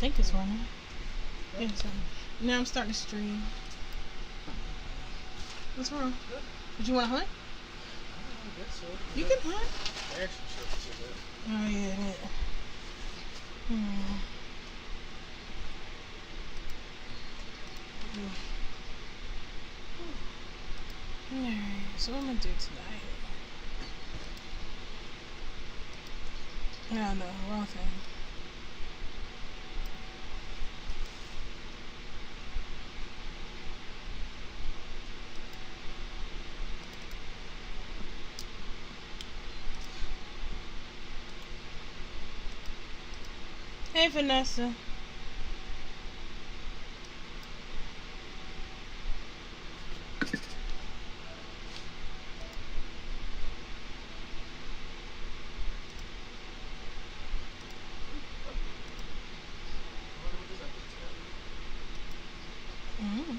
think it's running. Yeah, it's running. Now I'm starting to stream. What's wrong? Did you want to hunt? I guess so. You can hunt. Action stuff to that. Oh yeah, that. Hmm. Alright, so what I'm gonna do tonight? No, wrong thing. Hey, Vanessa. Mm.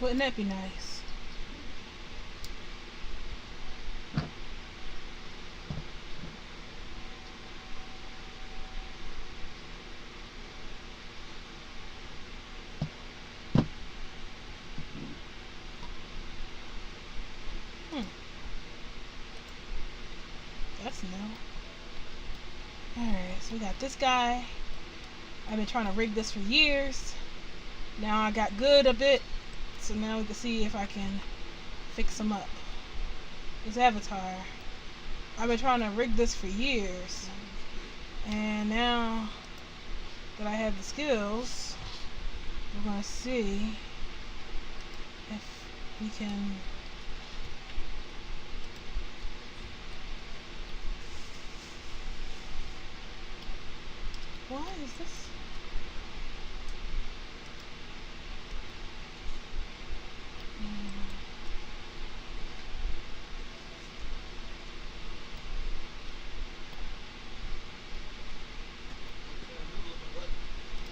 Wouldn't that be nice? Hmm. That's new. Alright, so we got this guy. I've been trying to rig this for years. Now I got good a bit. So now we can see if I can fix him up. His avatar. I've been trying to rig this for years. And now that I have the skills, we're going to see if we can why is this?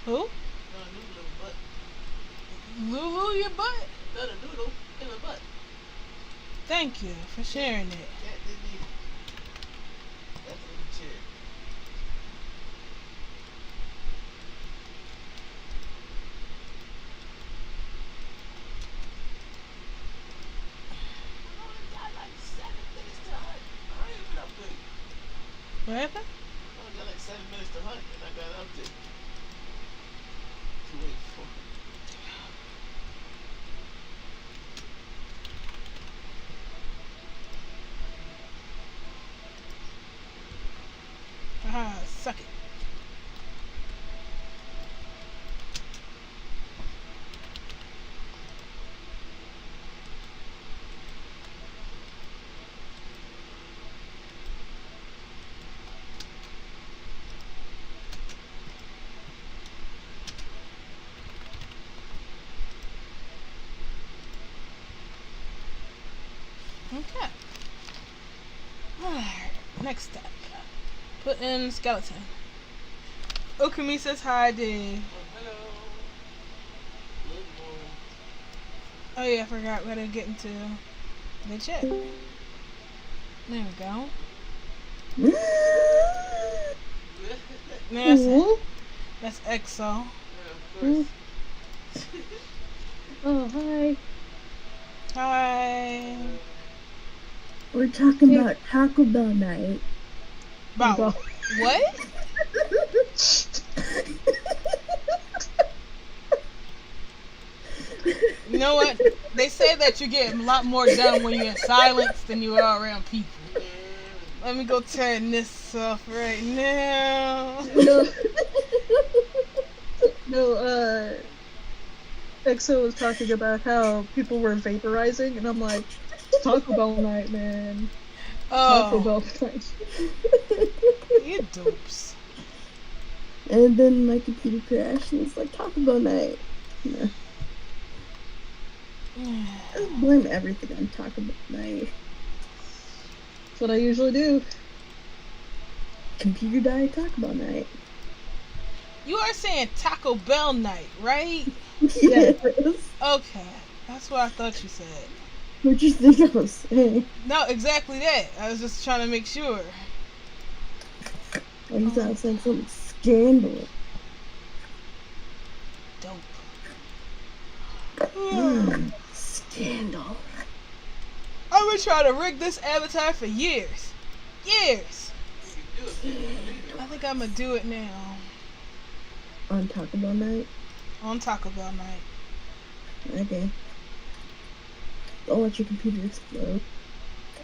Who? Lulu, your butt? Not a noodle in my butt. Thank you for sharing it. Cat didn't eat it. That's in the chair. I only got like 7 minutes to hunt. I ain't even up there. What happened? I only got like 7 minutes to hunt and I got up there. 284. Haha, suck it. Okay. Alright, next step. Put in skeleton. Okami says hi, Dave. Oh, hello. Good morning. Oh yeah, I forgot we gotta get into the chat. There we go. That's EXO. Yeah, of course. Oh, hi. Hi. We're talking about Taco Bell night. About what? You know what? They say that you get a lot more done when you're in silence than you are around people. Let me go turn this off right now. No, EXO was talking about how people were vaporizing, and I'm like, Taco Bell night, man. Taco Bell night. You dopes. And then my computer crashed, and it's like Taco Bell night. No. I just blame everything on Taco Bell night. That's what I usually do. Computer died Taco Bell night. You are saying Taco Bell night, right? Yes. Okay, that's what I thought you said. What you think I was saying? No, exactly that. I was just trying to make sure. Oh, you sound like some scandal. Dope. Scandal. I've been trying to rig this avatar for years. Years. I think I'm gonna do it now. On Taco Bell night? On Taco Bell night. Okay. Don't let your computer explode.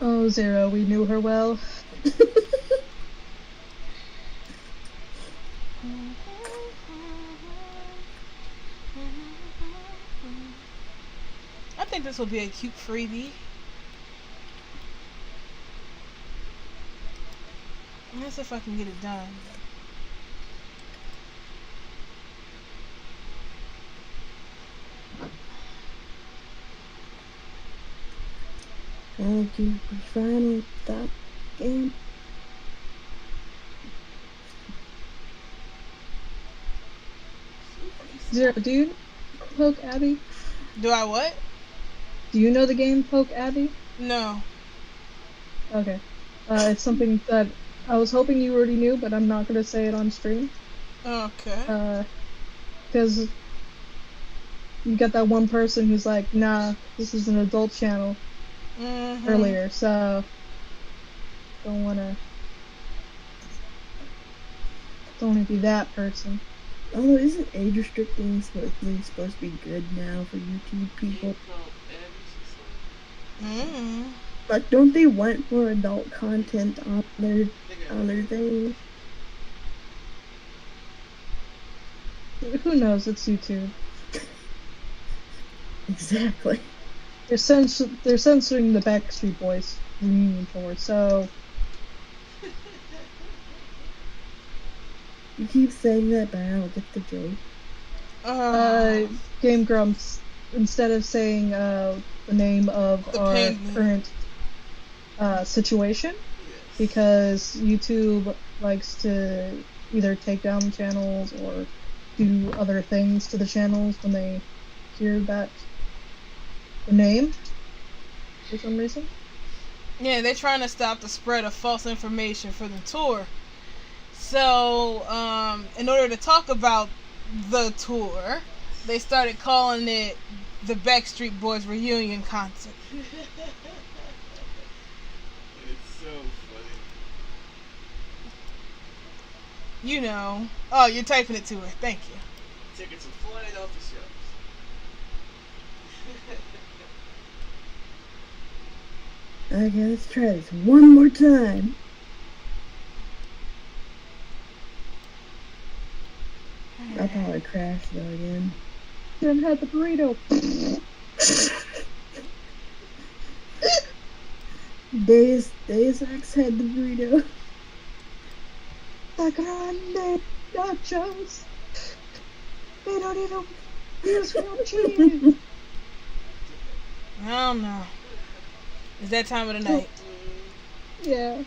Oh, Zero, we knew her well. I think this will be a cute freebie. Let's see if I can get it done. Thank you for finally stop game. Zero, do you Poke Abby? Do I what? Do you know the game Poke Abby? No. Okay. It's something that I was hoping you already knew, but I'm not gonna say it on stream. Okay. Because you got that one person who's like, nah, this is an adult channel earlier, so don't wanna be that person. Although, isn't age restricting supposed to be good now for YouTube people? Like, don't they want more adult content on their things? Who knows? It's YouTube. Exactly. They're censoring the Backstreet Boys reunion tour, so You keep saying that, but I don't get the joke. Game Grumps, instead of saying the name of our penguin. current situation, because YouTube likes to either take down channels or do other things to the channels when they hear that the name for some reason. Yeah, they're trying to stop the spread of false information for the tour. So, in order to talk about the tour, they started calling it the Backstreet Boys reunion concert. It's so funny. You know. Oh, you're typing it to her. Thank you. Tickets are flying off the shelves. Okay, let's try this one more time. I'll probably crash though again. Then had the burrito. Deus Ex had the burrito. The grande nachos. They don't even use real cheese. I don't know. It's that time of the night. Yeah.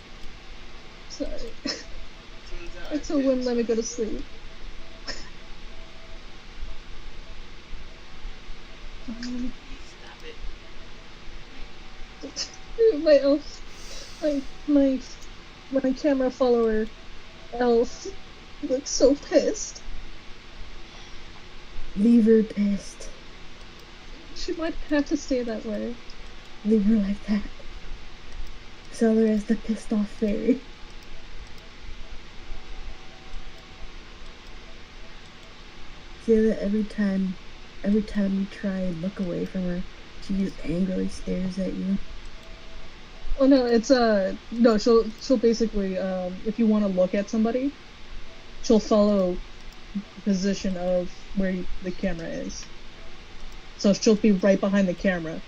Sorry. It's a wouldn't let me go to sleep. My elf, my camera follower, elf, looks so pissed. Leave her pissed. She might have to stay that way. Leave her like that. Sell her as the pissed off fairy. See that every time you try and look away from her, she just angrily stares at you. Oh no, it's no, she'll basically if you want to look at somebody, she'll follow the position of where the camera is. So she'll be right behind the camera.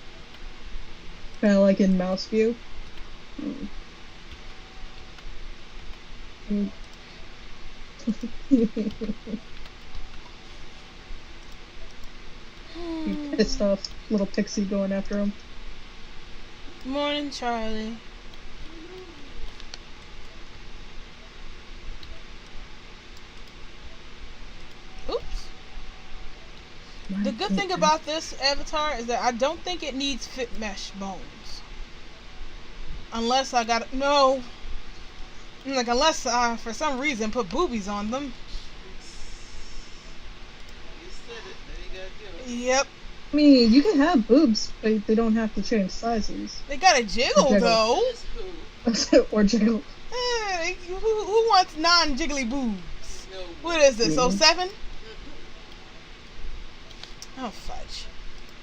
Kind of like in mouse view. You pissed off little pixie going after him. Morning, Charlie. good thing about this avatar is that I don't think it needs fit mesh bones. Unless I got no. Like, unless I, for some reason, put boobies on them. You said it, then you gotta do it. Yep. I mean, you can have boobs, but they don't have to change sizes. They gotta jiggle, Jiggle. though. That's who? Or jiggle. Who wants non-jiggly boobs? No. What is this, Me. 07? Mhm. Oh, fudge.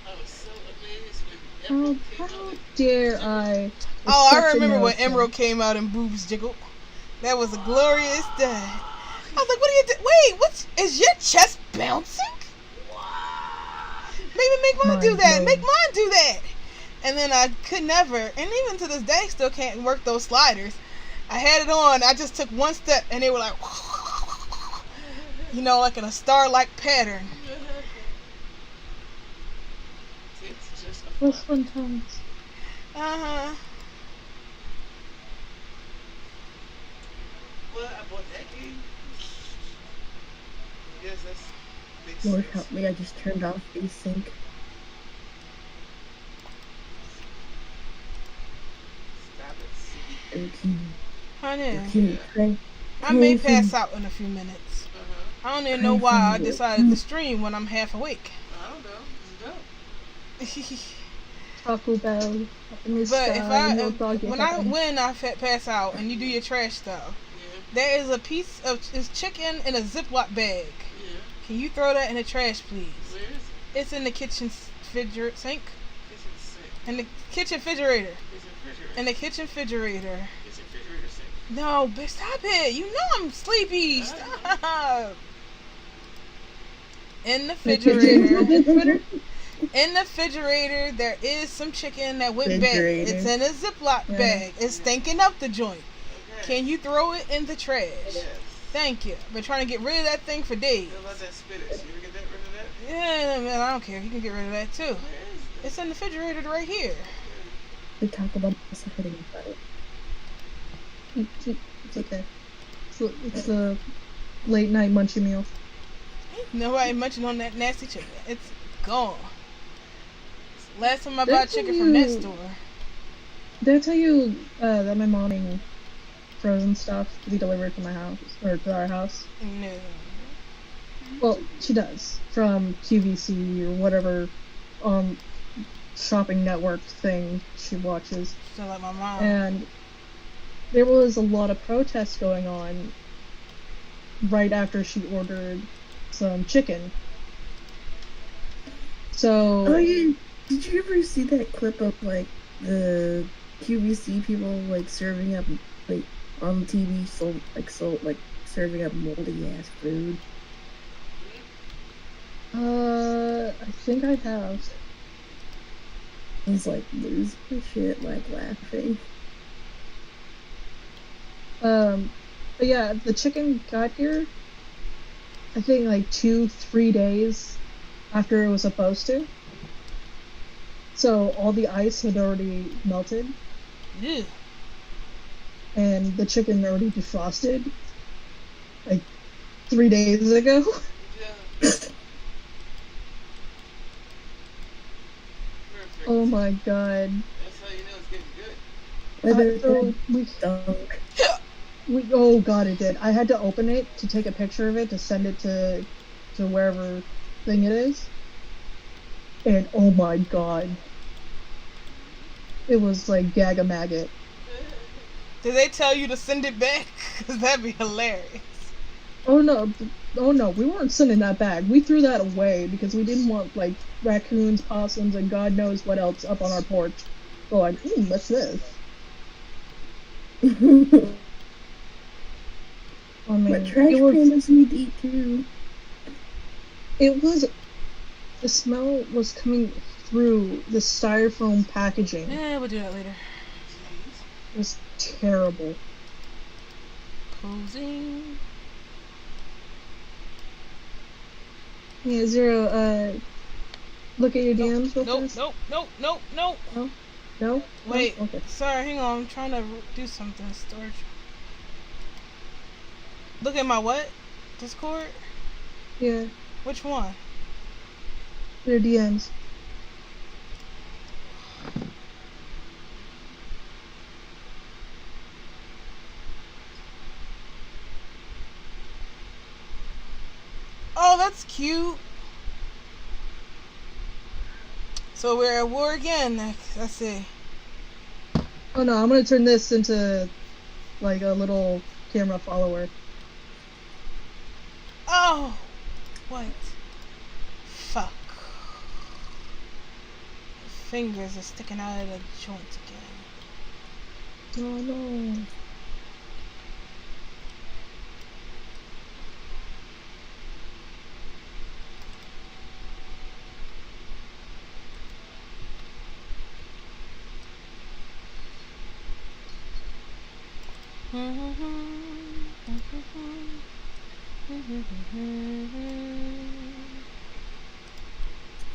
I was so amazed when How, Emerald came how out and dare I? Oh, I Such a remember when nonsense. Emerald came out and boobs jiggled. That was a glorious day. I was like, what are you doing? Wait, is your chest bouncing? Maybe make mine do Mind that. blown. Make mine do that. And then I could never, and even to this day, still can't work those sliders. I had it on. I just took one step, and they were like, you know, like in a star-like pattern. It's just a Those fun. fun times. Uh-huh. Well, I bought that game. I guess that's makes Lord sense. help me, I just turned off async. Stop it, see. Okay. Honey, Okay, try. I may pass out in a few minutes. Uh-huh. I don't even know why I decided to stream when I'm half awake. I don't know. Just go. Taco Bell in the But sky, if no doggy heaven. when I pass out and you do your trash stuff, Yeah. there is a piece of chicken in a Ziploc bag. Yeah. Can you throw that in the trash, please? Where is it? It's in the kitchen refrigerator sink. Kitchen sink. In the kitchen refrigerator. Kitchen refrigerator. In the kitchen refrigerator. Kitchen refrigerator sink. No, but stop it. You know I'm sleepy. Stop. In the refrigerator. In the refrigerator, there is some chicken that went bad. Refrigerator. It's in a Ziploc Yeah. bag. It's stinking up the joint. Okay. Can you throw it in the trash? Yes. Thank you. Been trying to get rid of that thing for days. What about that spinach? You ever get rid of that? Yeah, man, I don't care. You can get rid of that too. Where is it? It's in the refrigerator right here. The Taco Bell is hitting about it. It's okay. It's the late night munchie meal. Nobody munching on that nasty chicken. It's gone. Last time I Did I bought tell chicken from that you- store. Did I tell you that my mom made frozen stuff to be delivered to my house or to our house? No. Well, she does from QVC or whatever shopping network thing she watches. Still like my mom. And there was a lot of protests going on right after she ordered some chicken. So Oh yeah, did you ever see that clip of like the QVC people like serving up like on TV so like serving up moldy ass food? I think I have. I was like losing my shit, like laughing. But yeah, the chicken got here, I think like 2-3 days after it was supposed to. So all the ice had already melted Ew. and the chicken already defrosted like 3 days ago. Yeah. Perfect. Oh my god. That's how you know it's getting good. Whether So we dunk. oh god, it did. I had to open it to take a picture of it to send it to wherever thing it is. And oh my god. It was like gag a maggot. Did they tell you to send it back? Cause that'd be hilarious. Oh no, we weren't sending that back. We threw that away because we didn't want like raccoons, possums, and God knows what else up on our porch. Going, what's this? I mean, But trash it was, pandas need to eat too. the smell was coming through the styrofoam packaging. Yeah, we'll do that later. Jeez. It was terrible. Posing. Yeah, Zero, look at your DMs real Nope, fast. nope. No? Wait. Okay. Sorry, hang on. I'm trying to do something. Storage. Look at my what? Discord? Yeah. Which one? Their DMs. Oh, that's cute. So we're at war again. Let's see. Oh no, I'm gonna turn this into like a little camera follower. Oh, what? Fuck. Fingers are sticking out of the joint again. Oh no.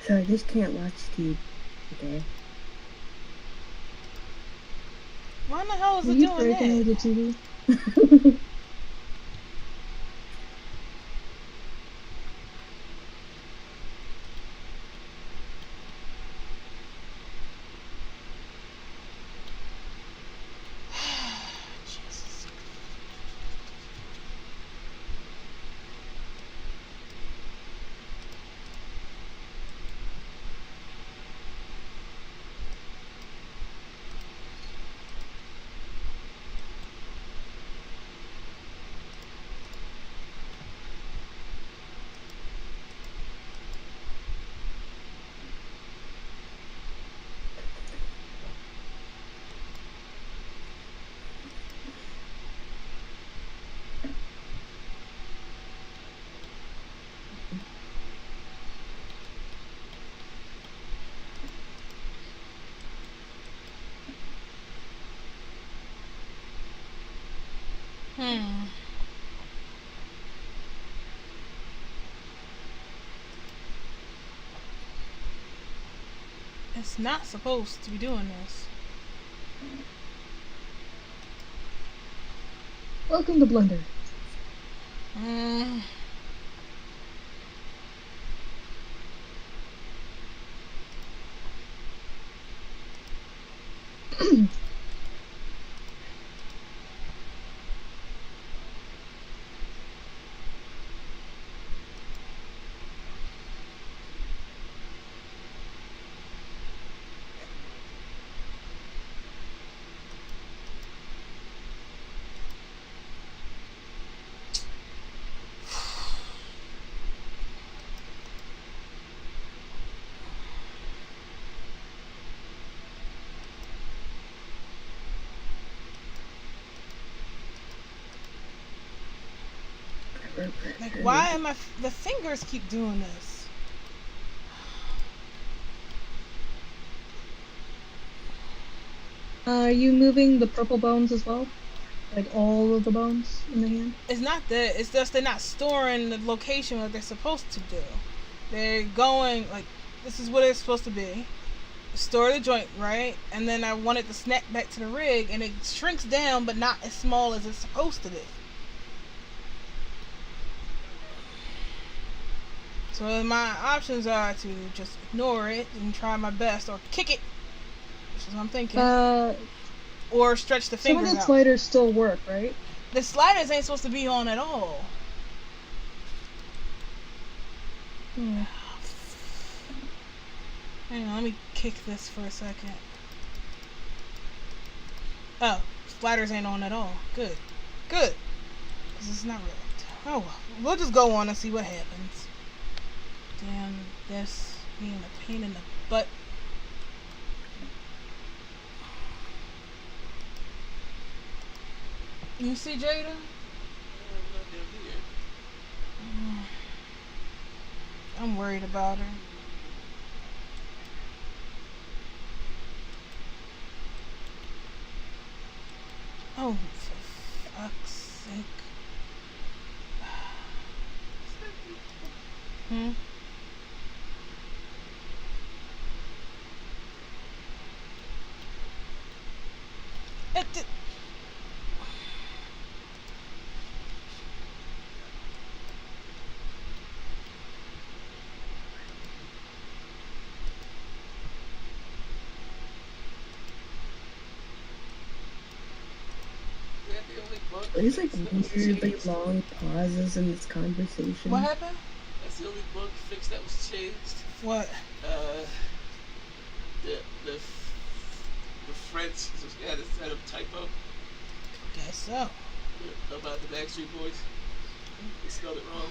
So I just can't watch TV. Okay. Why in the hell is Are it you doing breaking that? with the TV? Jesus. Hmm. It's not supposed to be doing this. Welcome to Blender. Hmm. Like, why am I? The fingers keep doing this. Are you moving the purple bones as well? Like all of the bones in the hand? It's not that. It's just they're not storing the location what they're supposed to do. They're going like this is what it's supposed to be. Store the joint, right? And then I want it to snap back to the rig, and it shrinks down, but not as small as it's supposed to be. So my options are to just ignore it and try my best, or kick it, which is what I'm thinking, or stretch the Some of fingers the out. sliders still work, right? The sliders ain't supposed to be on at all. Hmm. Hang on, let me kick this for a second. Oh, sliders ain't on at all. Good. Good. Because it's not really. Oh, well. We'll just go on and see what happens. Damn, this being a pain in the butt. You see Jada? I'm worried about her. Oh, for fuck's sake. Hmm? It, There's like weirdly long pauses in this conversation. What happened? That's the only bug fix that was changed. What? The French had a set of typo Guess so. about the Backstreet Boys. They spelled it wrong.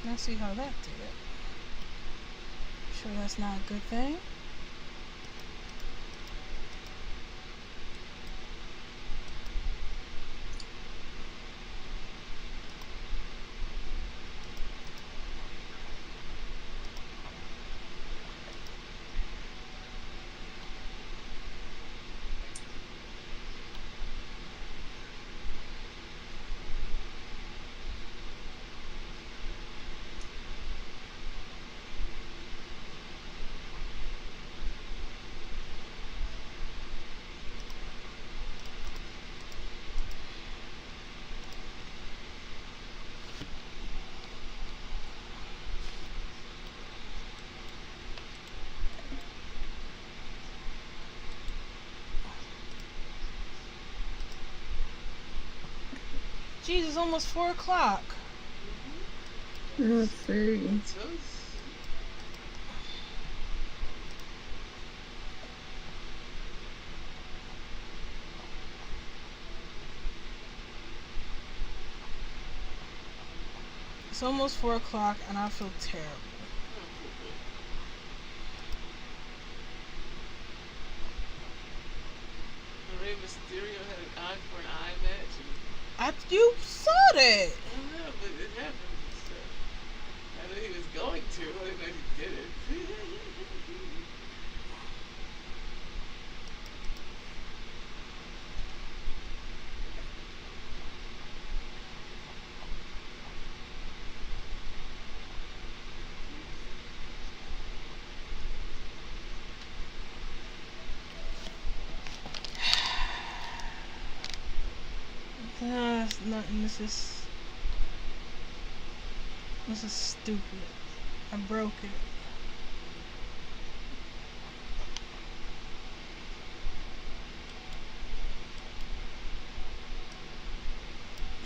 Let's see how that did it. Sure that's not a good thing. Jeez, it's almost 4 o'clock. No, it's 30. It's us. It's almost 4 o'clock and I feel terrible. Rey Mysterio had an eye for an eye match. You saw that. I don't know, but it happened. So, I knew he was going to. I didn't know he did it. It's nothing. This is stupid. I broke it.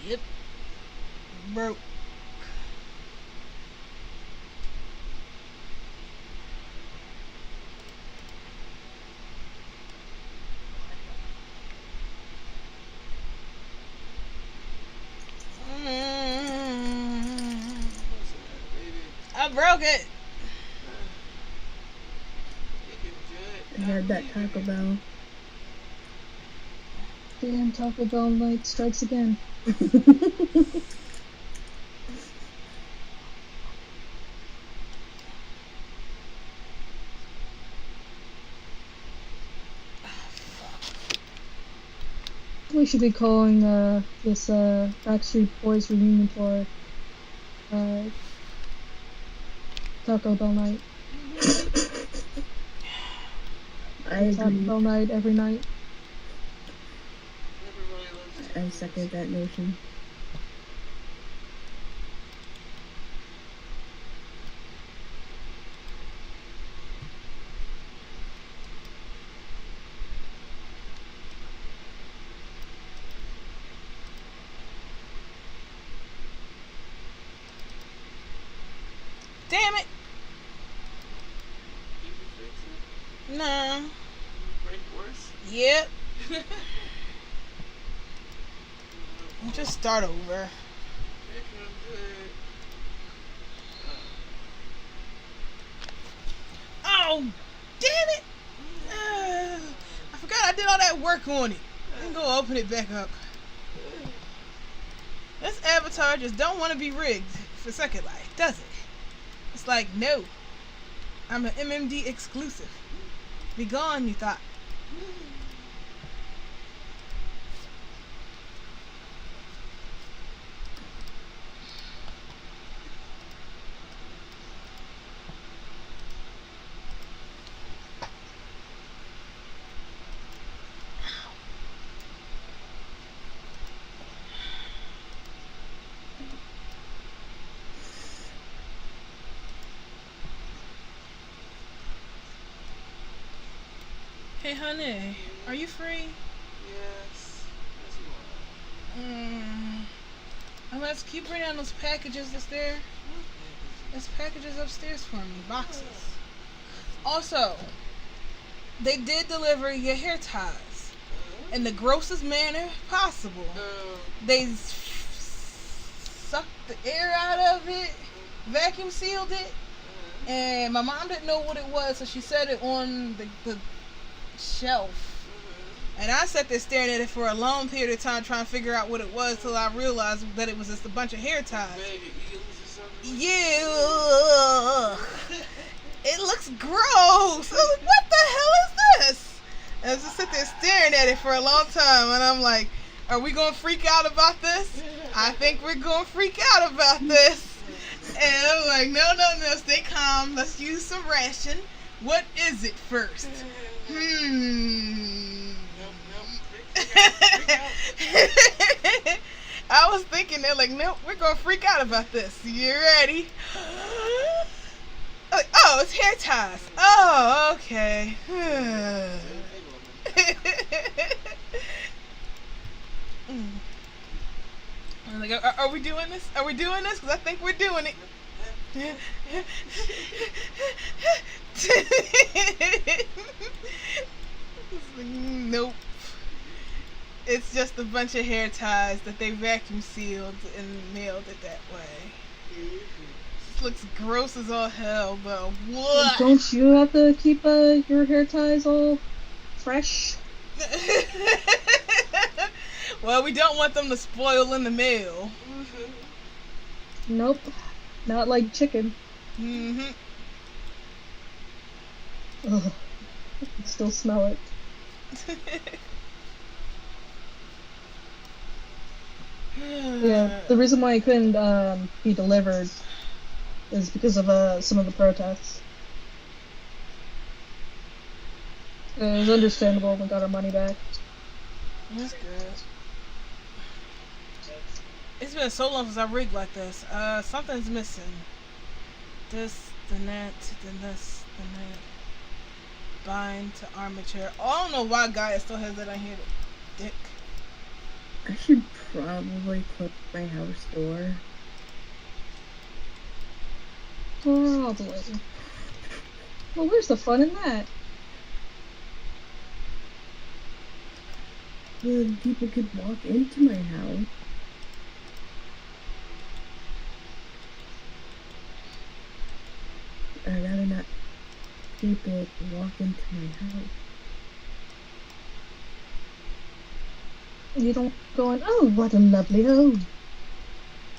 Yep. Broke. I broke it. I had that Taco Bell. Damn, Taco Bell night strikes again. We should be calling this Backstreet Boys reunion tour Taco Bell night. I Taco agree. Bell night every night. I second that notion. Damn it. Did you fix it? Nah. Did you break worse? Yep. Just start over. Here comes it. Oh, damn it. I forgot I did all that work on it. Let me go open it back up. This avatar just don't want to be rigged for Second Life, does it? It's like, no. I'm an MMD exclusive. Be gone, you thought. Hey, honey, are you free? Yes. Yes, you are. I'm gonna ask you bring down those packages that's there. There's packages upstairs for me, boxes. Also, they did deliver your hair ties in the grossest manner possible. They sucked the air out of it, vacuum sealed it, and my mom didn't know what it was, so she set it on the shelf. And I sat there staring at it for a long period of time trying to figure out what it was till I realized that it was just a bunch of hair ties. Maybe eels or something. Yeah. It looks gross. I was like, what the hell is this? And I just sit there staring at it for a long time, and I'm like, are we going to freak out about this? I think we're going to freak out about this. And I'm like, no, stay calm. Let's use some ration. What is it first? I was thinking, they're like, nope, we're going to freak out about this. You ready? Like, oh, it's hair ties. Oh, okay. I'm like, are we doing this? Are we doing this? Because I think we're doing it. Nope. It's just a bunch of hair ties that they vacuum sealed and mailed it that way. This looks gross as all hell, but what? Don't you have to keep your hair ties all fresh? Well, we don't want them to spoil in the mail. Nope. Not like chicken. Mm-hmm. Ugh. I can still smell it. Yeah, the reason why it couldn't be delivered is because of some of the protests. It was understandable. We got our money back. That's good. It's been so long since I rigged like this. Something's missing. This, the net, then this, the net. Bind to armature. Oh, I don't know why Gaia still has that on here. Dick. I should probably close my house door. Probably. Well, where's the fun in that? Then people could walk into my house. I'd rather not people walk into my house. You don't go in, oh, what a lovely home.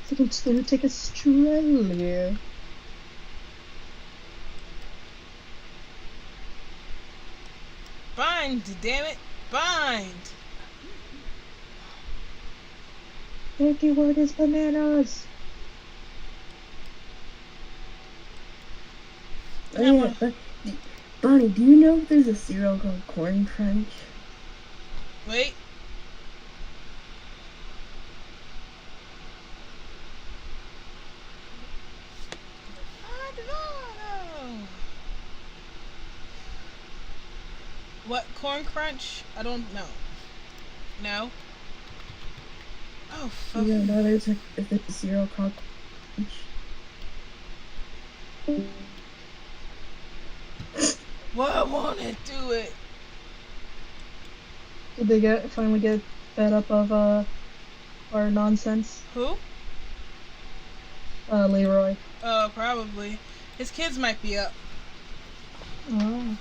So I'm just going to take a stroll here. Bind, damn it. Bind. Thank you, word is bananas. Oh, yeah, Bonnie, do you know if there's a cereal called Corn Crunch? Wait. I don't know. What, Corn Crunch? I don't know. No? Oh, fuck. You don't know there's a cereal called Crunch? What won't it do it? Did they finally get fed up of our nonsense? Who? Leroy. Oh, probably. His kids might be up. Oh.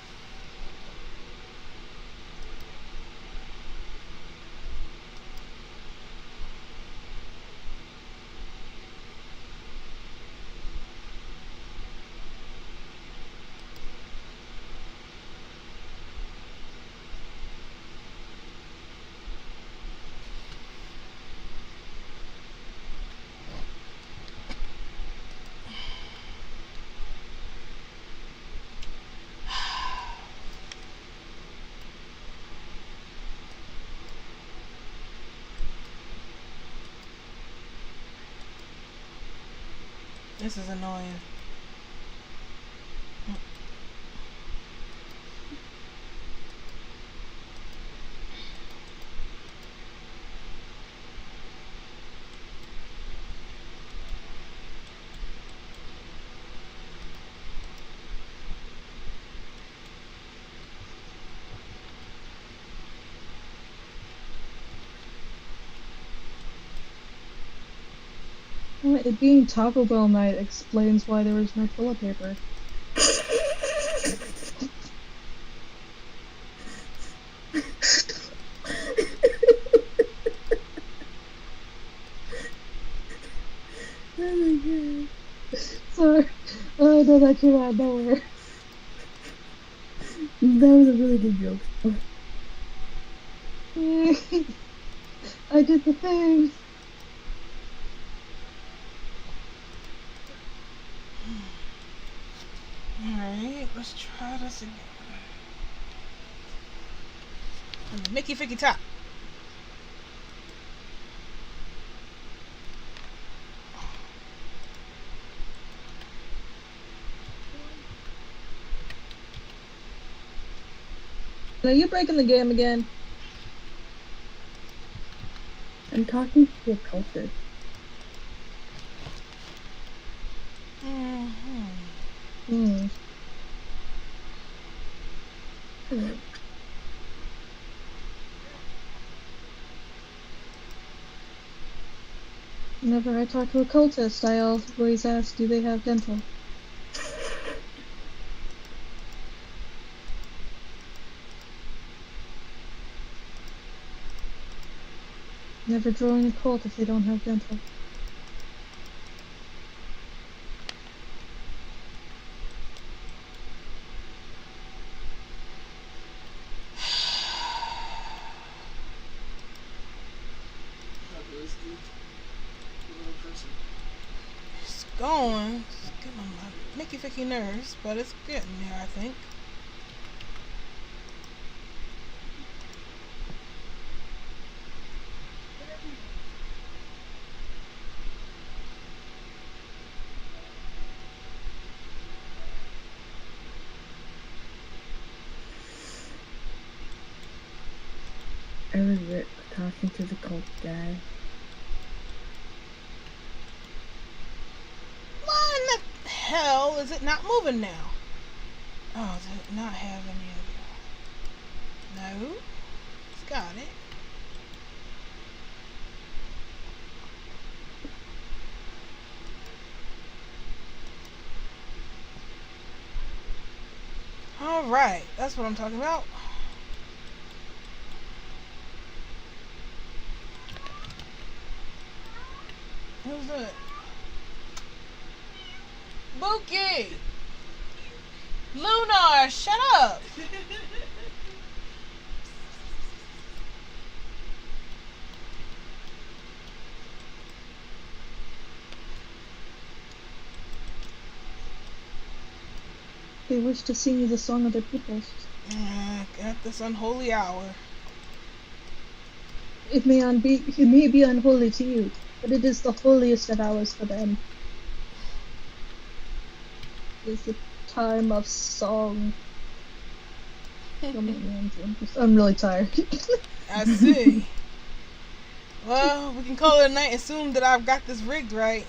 This is annoying. Well, it being Taco Bell night explains why there was no toilet paper. Oh my god. Sorry. I know that came out of nowhere. That was a really good joke. I did the thing. Alright, let's try this again. And the Mickey Ficky Top. Are you breaking the game again? I'm talking to a cultist. Mm-hmm. Whenever I talk to a cultist, I always ask, do they have dental? Never join a cult if they don't have dental. It's going. It's getting on my Mickey Ficky nerves, but it's getting there, I think. I regret talking to the cult guy. Why in the hell is it not moving now? Oh, does it not have any of the... No. It's got it. Alright, that's what I'm talking about. Who's that? Mookie! Lunar, shut up! They wish to sing you the song of their peoples. At this unholy hour. It may be unholy to you, but it is the holiest of hours for them. It is the time of song. I'm really tired. I see. Well, we can call it a night. Assume that I've got this rigged right.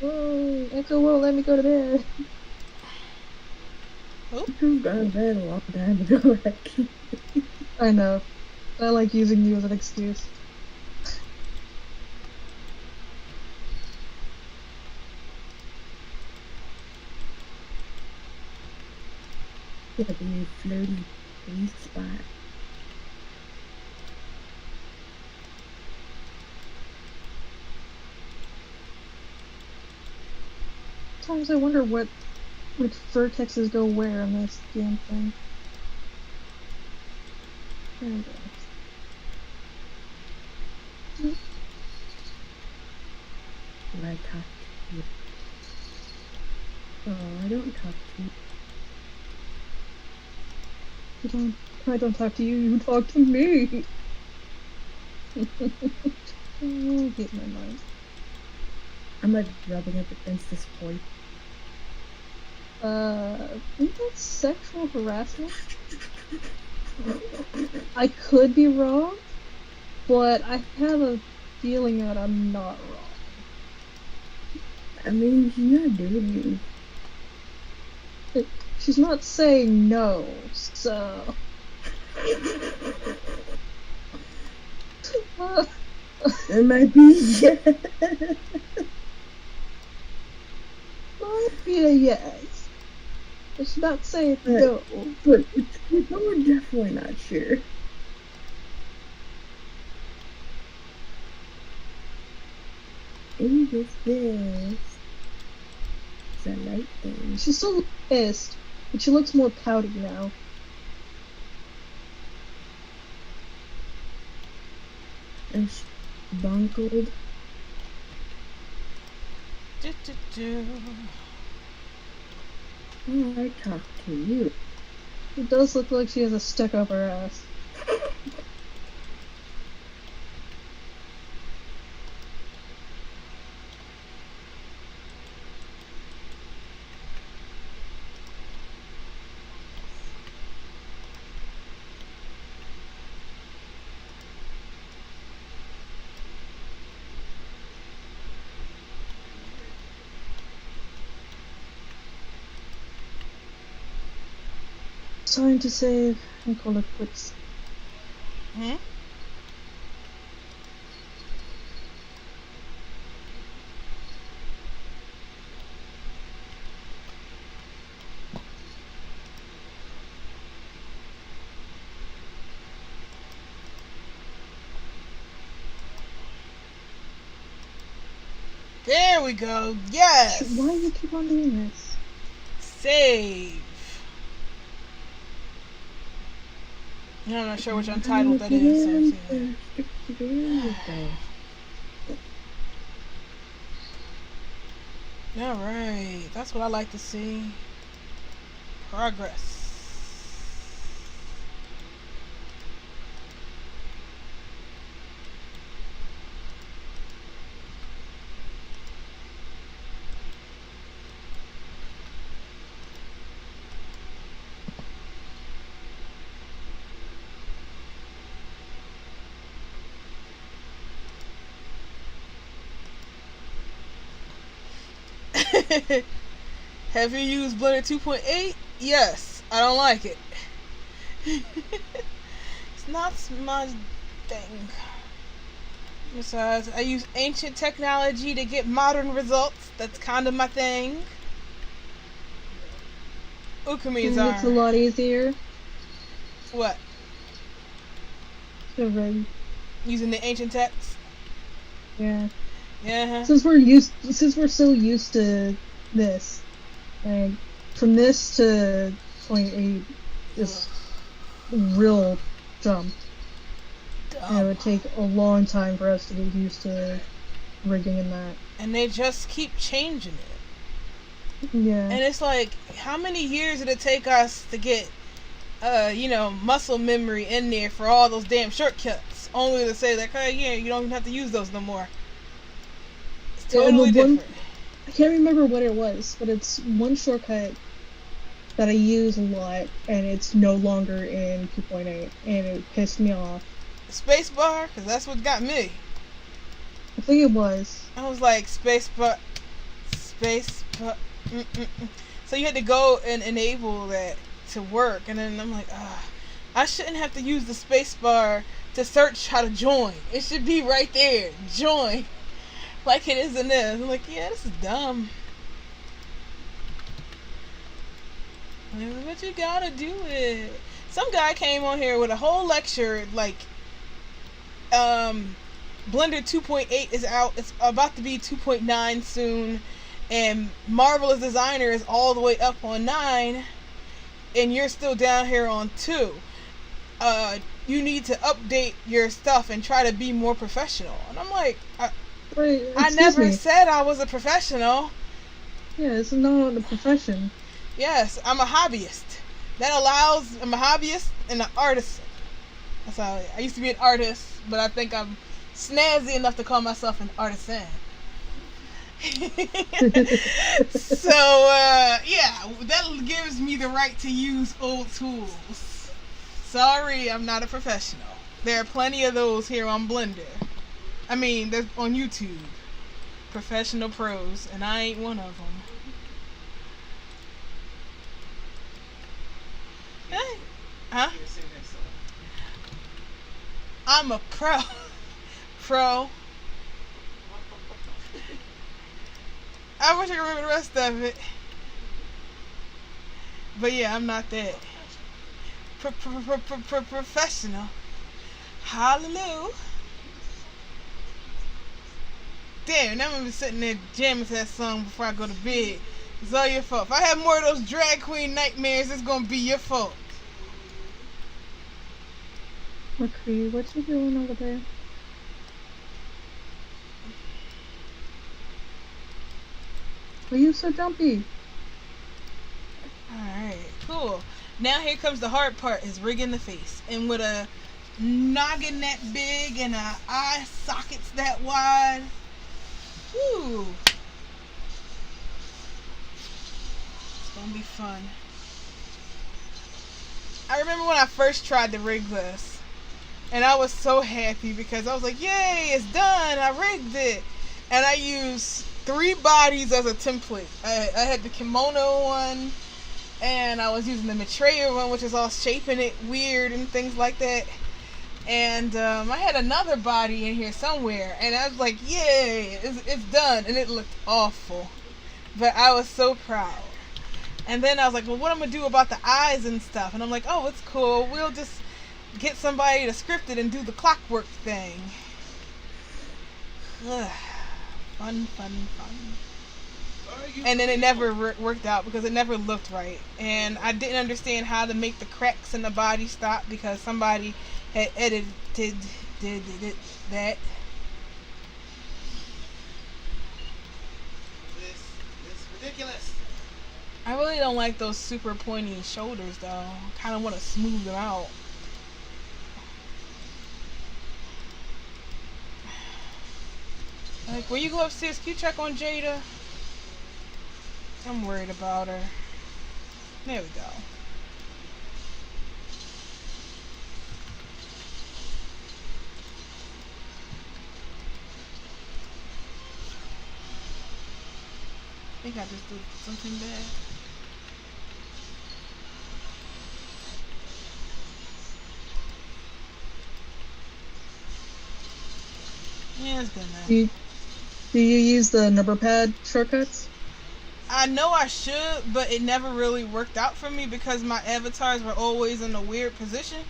Oh, Echo won't let me go to bed. I've gone to bed a long time ago, actually. I know. I like using you as an excuse. It'll be a flirty police spot. Sometimes I wonder which vertexes go where in this damn thing. There we go. When I talk to you. Oh, I don't talk to you. I don't talk to you, you talk to me. Oh, get my mind. I'm like rubbing up against this point. I think that's sexual harassment. I could be wrong, but I have a feeling that I'm not wrong. I mean, she's not doing it. She's not saying no, so... It might be, yeah. might be a yes. I should not say But- no. But we're definitely not sure. Maybe it's this. It's a light thing. She's still pissed, but she looks more pouty now. And bunkled. Oh, I talk to you. It does look like she has a stick up her ass. It's time to save and call it quits. Hmm? There we go. Yes. Why do you keep on doing this? Save. I'm not sure which untitled that is. So I'm seeing that. Alright. That's what I like to see. Progress. Have you used Blender 2.8? Yes. I don't like it. It's not my thing. Besides, I use ancient technology to get modern results. That's kind of my thing. Ukumi's It's a lot easier What? to rig. Using the ancient text? Yeah. Yeah. Since we're so used to this, like from this to 28 is a real jump. And it would take a long time for us to get used to rigging in that. And they just keep changing it. Yeah. And it's like, how many years did it take us to get, muscle memory in there for all those damn shortcuts? Only to say like, oh yeah, you don't even have to use those no more. It's Yeah, and totally the one- different. I can't remember what it was, but it's one shortcut that I use a lot, and it's no longer in 2.8, and it pissed me off. Spacebar, because that's what got me. I think it was. I was like, spacebar. So you had to go and enable that to work, and then I'm like, I shouldn't have to use the spacebar to search how to join. It should be right there, join, like it is in this. I'm like, yeah, this is dumb. But you gotta do it. Some guy came on here with a whole lecture, like, Blender 2.8 is out. It's about to be 2.9 soon. And Marvelous Designer is all the way up on 9. And you're still down here on 2. You need to update your stuff and try to be more professional. And I'm like, Wait, I excuse never me. said I was a professional. Yeah, it's not a profession. Yes, I'm a hobbyist. I'm a hobbyist and an artisan. That's how I used to be an artist, but I think I'm snazzy enough to call myself an artisan. So, yeah, that gives me the right to use old tools. Sorry, I'm not a professional. There are plenty of those here on Blender. I mean, they're on YouTube. Professional pros, and I ain't one of them. Hey. Huh? I'm a pro. Pro. I wish I could remember the rest of it. But yeah, I'm not that professional. Hallelujah. Damn, now I'm gonna be sitting there jamming to that song before I go to bed. It's all your fault. If I have more of those drag queen nightmares, it's gonna be your fault. McCree, what you doing over there? Why are you so jumpy? Alright, cool. Now here comes the hard part, is rigging the face. And with a noggin that big and eye sockets that wide, whew, it's gonna be fun. I remember when I first tried to rig this, and I was so happy because I was like, yay, it's done, I rigged it. And I used 3 bodies as a template. I had the kimono one, and I was using the Maitreya one, which is all shaping it weird and things like that. And I had another body in here somewhere, and I was like, yay, it's done. And it looked awful, but I was so proud. And then I was like, well, what am I going to do about the eyes and stuff? And I'm like, oh, it's cool. We'll just get somebody to script it and do the clockwork thing. Ugh. Fun. And then it never worked out because it never looked right. And I didn't understand how to make the cracks in the body stop because somebody had edited that. This ridiculous. I really don't like those super pointy shoulders though. I kind of want to smooth them out. Like, when you go upstairs, can you check on Jada? I'm worried about her. There we go. I think I just did something bad. Yeah, it's been that. Do you use the number pad shortcuts? I know I should, but it never really worked out for me because my avatars were always in a weird position.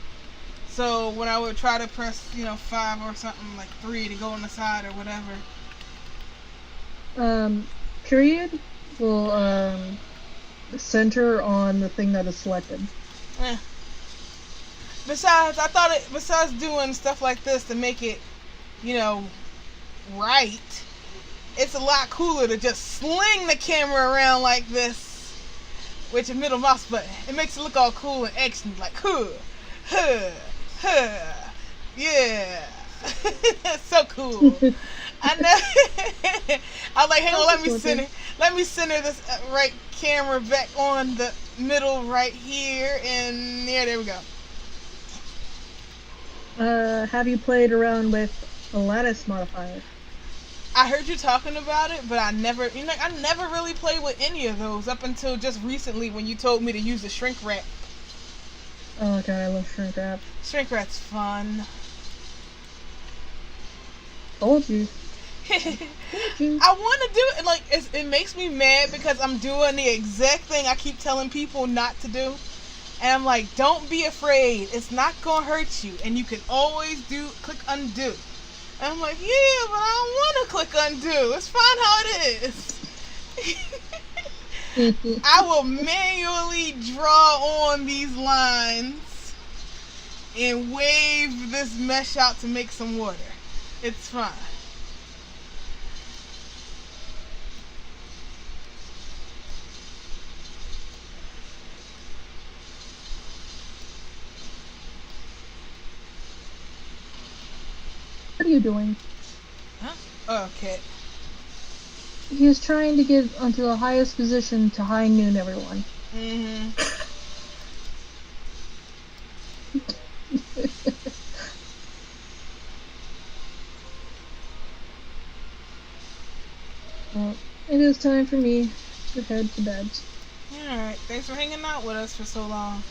So when I would try to press, 5 or something, like 3 to go on the side or whatever. Period will center on the thing that is selected. Besides, I thought besides doing stuff like this to make it, right, it's a lot cooler to just sling the camera around like this with your middle mouse button. It makes it look all cool and action, like, yeah. So cool. I know. I was like, hang on, let me center this right camera back on the middle right here, and there we go. Have you played around with a lattice modifier? I heard you talking about it, but I never really played with any of those up until just recently when you told me to use the shrink wrap. Oh god, I love shrink wrap. Shrink wrap's fun. Told you. I want to do it. Like, it makes me mad because I'm doing the exact thing I keep telling people not to do. And I'm like, don't be afraid. It's not going to hurt you. And you can always click undo. And I'm like, yeah, but I don't want to click undo. It's fine how it is. I will manually draw on these lines and wave this mesh out to make some water. It's fine. What are you doing? Huh? Okay. He was trying to get onto the highest position to high noon everyone. Mm-hmm. Well, it is time for me to head to bed. Alright, thanks for hanging out with us for so long.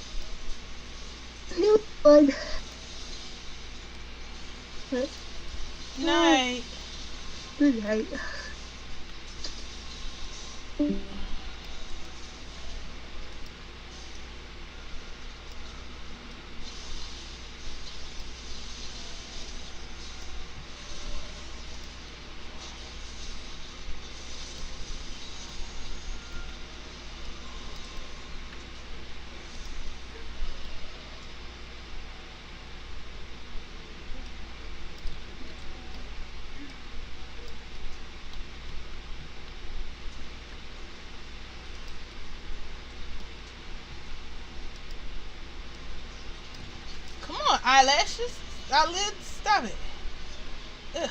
You're fine. But, Night. good night. Come on, eyelashes, eyelids, stop it. Ugh.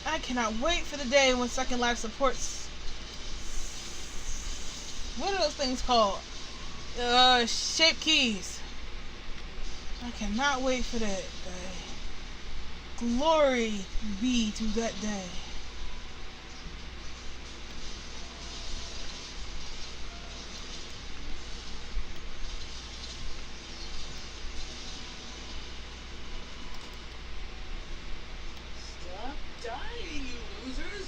I cannot wait for the day when Second Life supports. What are those things called? Shape keys. I cannot wait for that day. Glory be to that day. Stop dying, you losers!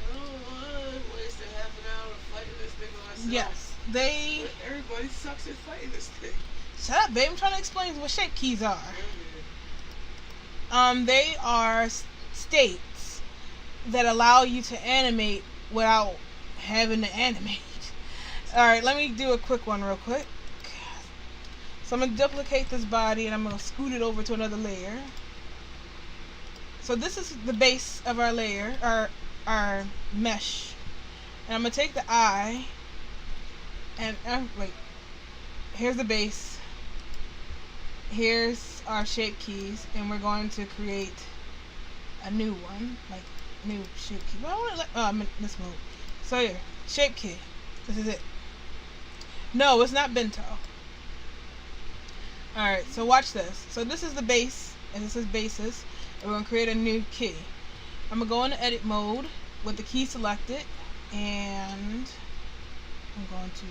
I don't want to waste a half an hour fighting this thing by myself. Yes, they. But everybody sucks at fighting this thing. Shut up, babe. I'm trying to explain what shape keys are. They are states that allow you to animate without having to animate. Alright, let me do a quick one real quick. So I'm going to duplicate this body and I'm going to scoot it over to another layer. So this is the base of our layer, our mesh. And I'm going to take the eye and, wait, here's the base. Here's our shape keys, and we're going to create a new one, like new shape key. Well, I want to let, I'm in this mode. So here, shape key. This is it. No, it's not bento. Alright, so watch this. So this is the base, and this is basis. And we're going to create a new key. I'm going to go into edit mode with the key selected, and I'm going to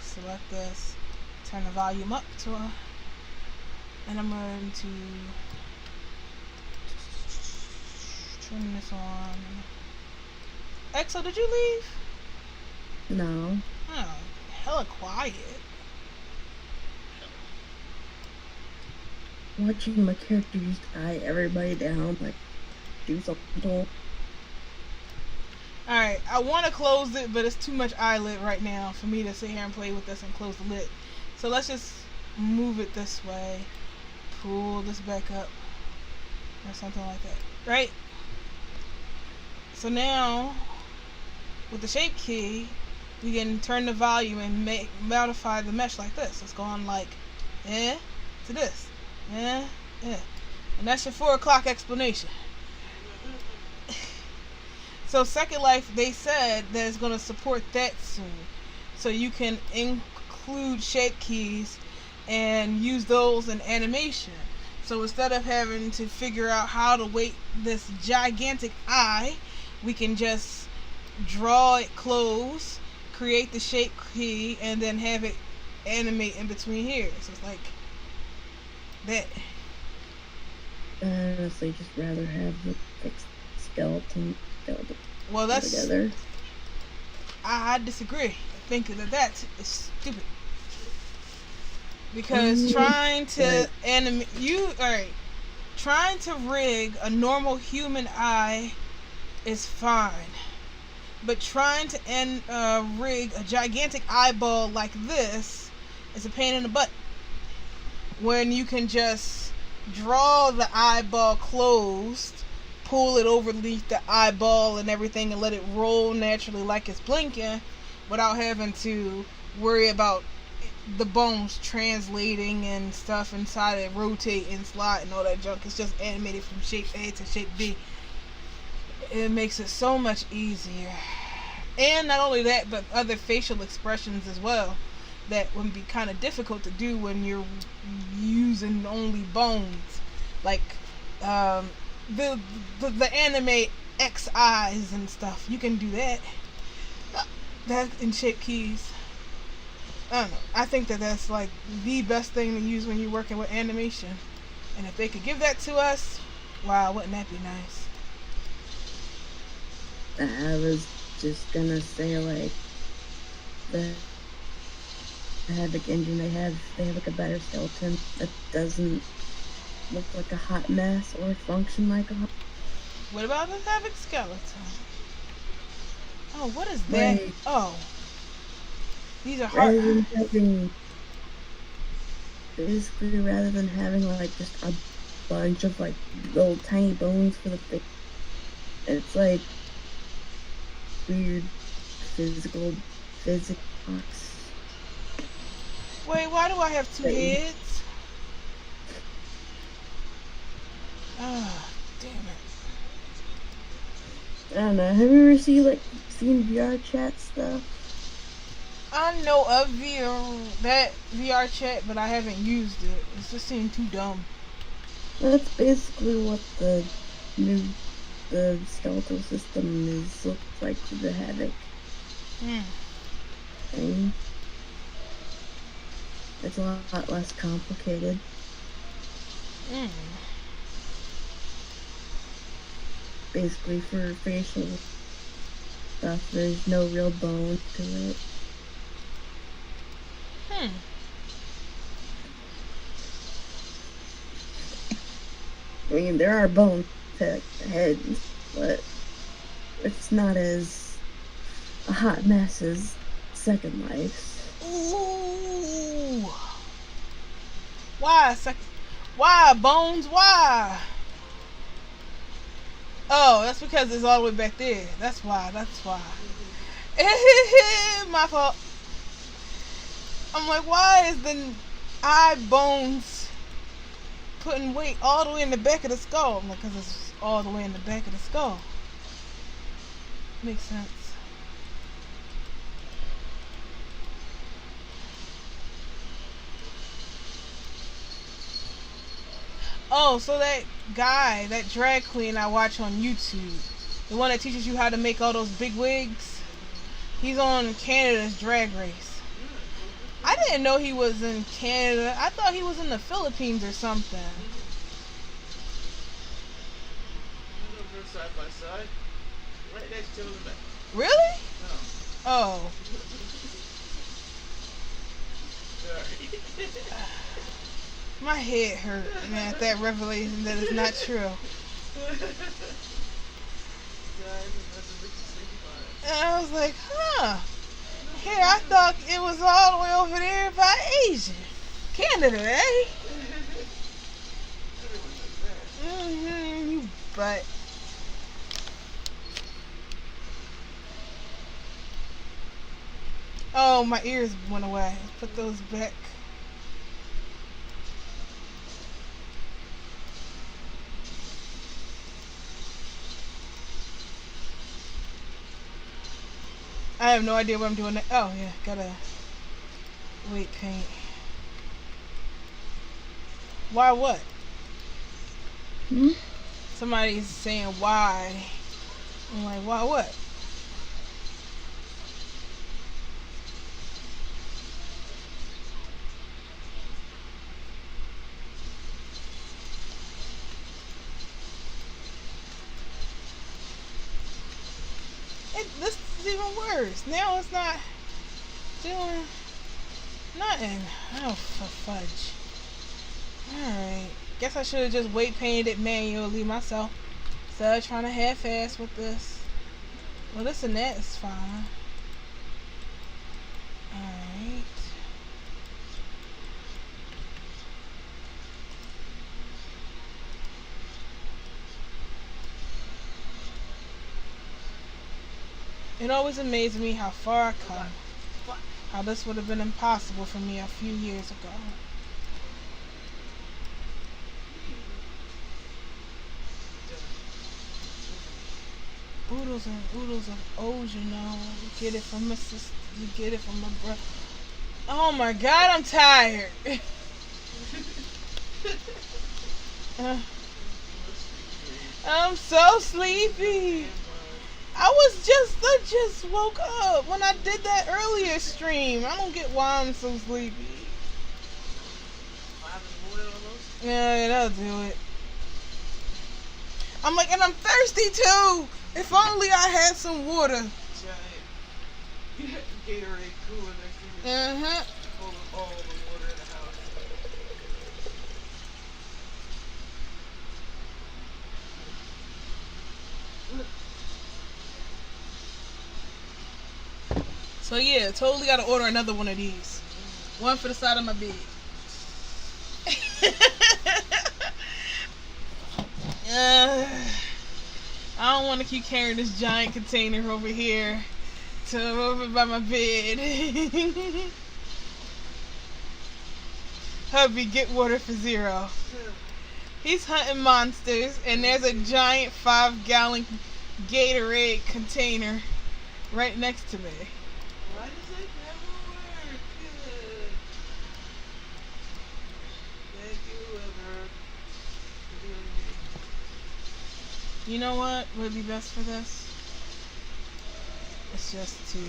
select this, turn the volume up to a, and I'm going to turn this on. EXO, did you leave? No. Oh, hella quiet. Watching my character just eye everybody down, like, do something. Alright, I want to close it, but it's too much eyelid right now for me to sit here and play with this and close the lid. So let's just move it this way. Pull this back up. Or something like that. Right? So now, with the shape key, we can turn the volume and modify the mesh like this. It's going like, to this. And that's your 4 o'clock explanation. So Second Life, they said that it's going to support that soon. So you can include shape keys and use those in animation. So instead of having to figure out how to weight this gigantic eye, we can just draw it close, create the shape key, and then have it animate in between here. So it's like that. I honestly just rather have the fixed skeleton. Well, that's together. I disagree. I think that is stupid. Because trying to animate trying to rig a normal human eye is fine, but trying to rig a gigantic eyeball like this is a pain in the butt. When you can just draw the eyeball closed, pull it overneath the eyeball and everything, and let it roll naturally like it's blinking without having to worry about the bones translating and stuff inside it, rotate and slide and all that junk. It's just animated from shape A to shape B. It makes it so much easier. And not only that, but other facial expressions as well that would be kind of difficult to do when you're using only bones, like the anime X eyes and stuff. You can do that. That and chip keys. I don't know. I think that that's like the best thing to use when you're working with animation. And if they could give that to us, wow, wouldn't that be nice? I was just gonna say like the Havoc engine they have like a better skeleton that doesn't look like a hot mess or function like a hot What about the Havoc skeleton? Oh, what is that? like Oh, these are hard. rather than having like just a bunch of like little tiny bones for the face, it's like weird physics box. Wait, why do I have two Hey. heads? Ah, damn it. I don't know. Have you ever seen VR chat stuff? I know of that VR chat, but I haven't used it. It just seemed too dumb. That's basically what the skeletal system looks like for the Havoc Hmm. thing. It's a lot less complicated. Mm. Basically, for facial stuff, there's no real bone to it. Hmm. I mean, there are bones to heads, but it's not as a hot mess as Second Life. Ooh. Why bones? Why? Oh, that's because it's all the way back there. That's why. My fault. I'm like, why is the eye bones putting weight all the way in the back of the skull? I'm like, because it's all the way in the back of the skull. Makes sense. Oh, so that guy, that drag queen I watch on YouTube, the one that teaches you how to make all those big wigs, he's on Canada's Drag Race. I didn't know he was in Canada. I thought he was in the Philippines or something. Over side by side. Right next to him in the back. Really? No. Oh. Sorry. My head hurt, man, at that revelation that it's not true. And I was like, huh. Here, I thought it was all the way over there by Asia. Canada, eh? Mm-hmm, you butt. Oh, my ears went away. Put those back. I have no idea what I'm doing next. Oh, yeah, gotta weight paint. Why what? Hmm? Somebody's saying why. I'm like, why what? This is even worse. Now it's not doing nothing. Oh, for fudge. Alright. Guess I should have just weight painted it manually myself. Instead of trying to half-ass with this. Well, this and that is fine. Alright. It always amazes me how far I come. How this would have been impossible for me a few years ago. Oodles and oodles of O's, you know. You get it from my sister. You get it from my brother. Oh my God, I'm tired. I'm so sleepy. I just woke up when I did that earlier stream. I don't get why I'm so sleepy. 5 in the morning almost. Yeah, that'll do it. I'm like, and I'm thirsty too. If only I had some water. Giant. You had the Gatorade cooler next to you. Uh-huh. Full of all the water in the house. So yeah, totally gotta order another one of these. One for the side of my bed. I don't want to keep carrying this giant container over here to over by my bed. Hubby, get water for Zero. He's hunting monsters, and there's a giant 5-gallon Gatorade container right next to me. Why does it never work? Thank you, Ever. You know what would be best for this? It's just to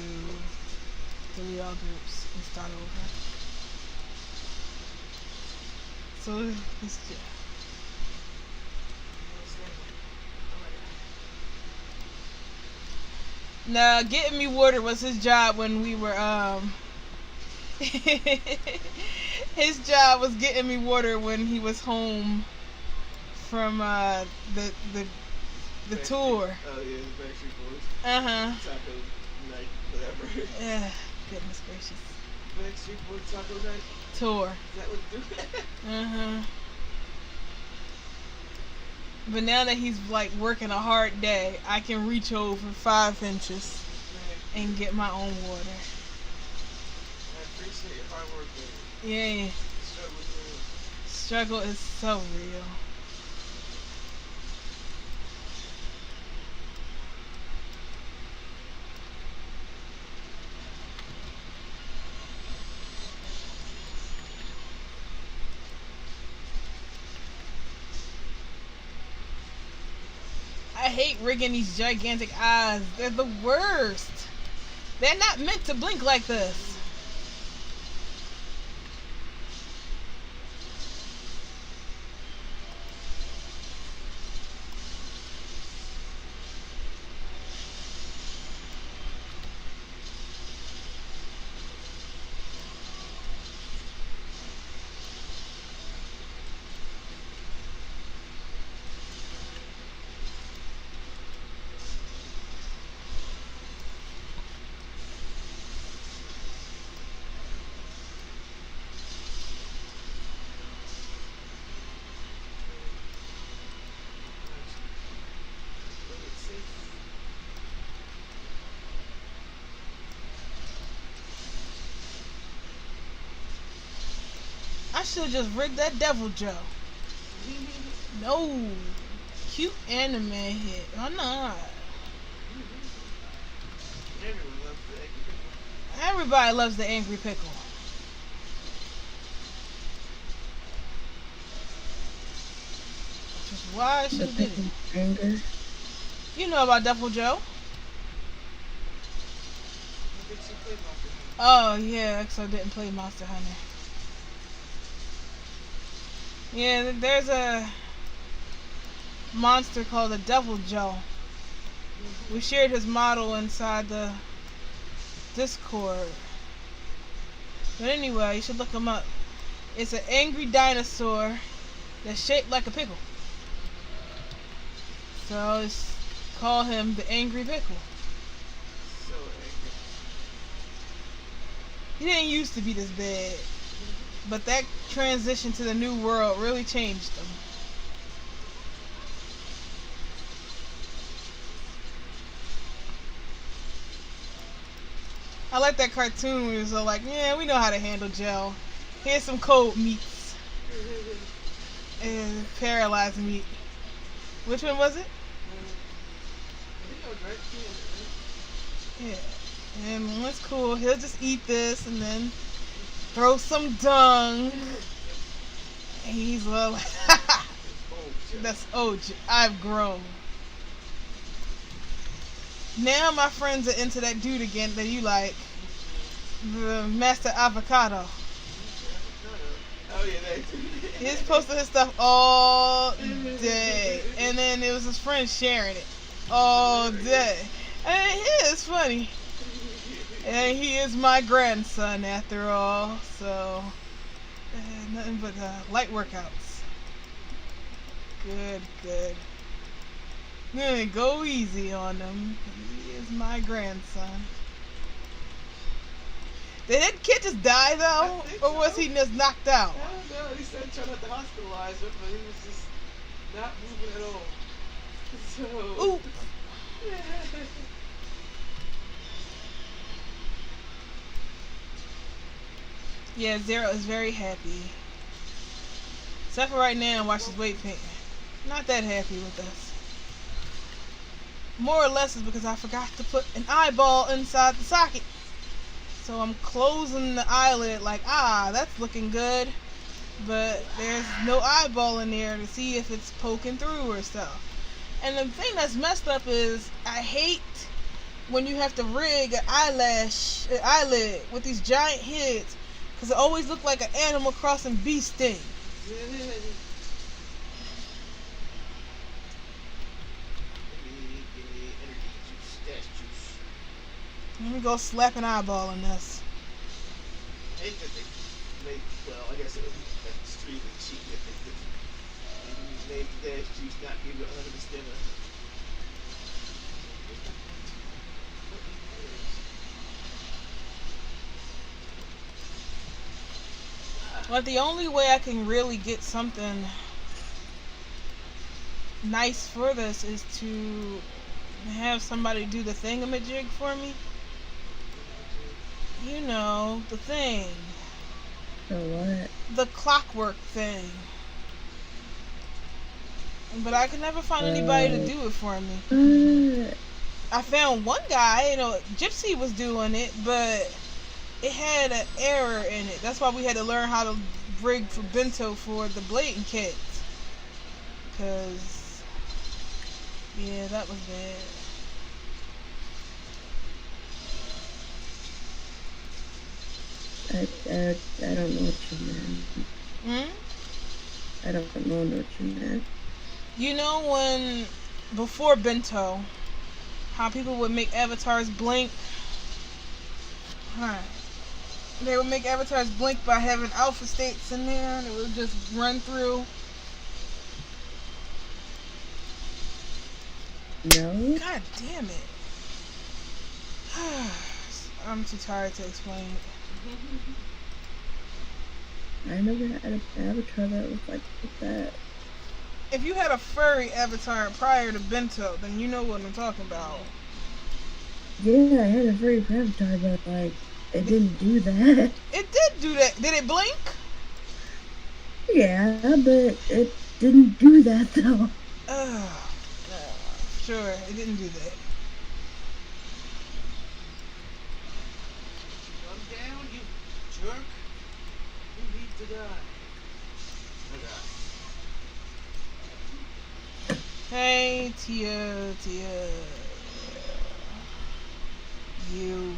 delete all groups and start over. So it's just... Nah, getting me water was his job when we were his job was getting me water when he was home from the tour. Oh yeah, the Backstreet Boys. Uh-huh. Taco night, whatever. Goodness gracious. Backstreet Boys Taco night. Tour. Is that what do? Uh-huh. But now that he's like working a hard day, I can reach over 5 inches and get my own water. I appreciate your hard work, baby. Yeah. Struggle is real. Struggle is so real. I hate rigging these gigantic eyes. They're the worst. They're not meant to blink like this. I should have just rigged that Devil Joe. No. Cute anime hit. Why not? Everyone loves the egg. Everybody loves the angry pickle. Which is why I should The have did it. pickle anger. You know about Devil Joe? Look at you play Monster Hunter. Oh yeah, EXO didn't play Monster Hunter. Yeah, there's a monster called the Devil Joe. We shared his model inside the Discord. But anyway, you should look him up. It's an angry dinosaur that's shaped like a pickle. So it's call him the Angry Pickle. So angry. He didn't used to be this bad. But that transition to the new world really changed him. I like that cartoon where it was like, yeah, we know how to handle Joe. Here's some cold meats. And paralyzed meat. Which one was it? Yeah. And that's cool. He'll just eat this and then throw some dung. And he's well like, that's old. I've grown. Now my friends are into that dude again that you like, the Master Avocado. Oh yeah, they do. He's posting his stuff all day, and then it was his friend sharing it all day. And he is funny, and he is my grandson after all. So nothing but light workouts. Good, good. Go easy on him. He is my grandson. Did that kid just die though, or was he just knocked out? I don't know. He said try not to hospitalize him, but he was just not moving at all. So. Ooh. Yeah, Zero is very happy. Except for right now, watch his weight painting. Not that happy with us. More or less is because I forgot to put an eyeball inside the socket. So I'm closing the eyelid like, that's looking good. But there's no eyeball in there to see if it's poking through or stuff. And the thing that's messed up is I hate when you have to rig an eyelid with these giant heads, because it always look like an Animal Crossing bee sting. Let me go slap an eyeball in this. Well, I guess it would be extremely cheap if they could maybe dash juice not give you 100% of. But the only way I can really get something nice for this is to have somebody do the thingamajig for me. You know, the thing. The what? The clockwork thing. But I could never find anybody to do it for me. I found one guy, Gypsy was doing it, but it had an error in it. That's why we had to learn how to rig for Bento for the blading kits. Because, yeah, that was bad. I don't know what you meant. I don't know what you meant. You know when, before Bento, how people would make avatars blink? Alright. They would make avatars blink by having alpha states in there, and it would just run through. No? God damn it. I'm too tired to explain it. I never had an avatar that was like that. If you had a furry avatar prior to Bento, then you know what I'm talking about. Yeah, I had a furry avatar, but like, it didn't do that. It did do that. Did it blink? Yeah, but it didn't do that though. Sure, it didn't do that. Come down, you jerk. You need to die. Hey, Tia. You.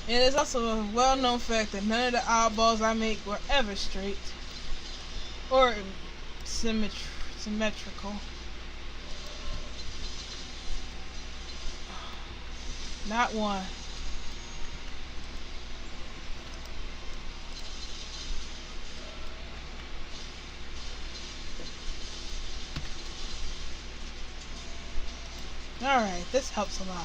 It is also a well-known fact that none of the eyeballs I make were ever straight or symmetrical. Not one. Alright, this helps a lot.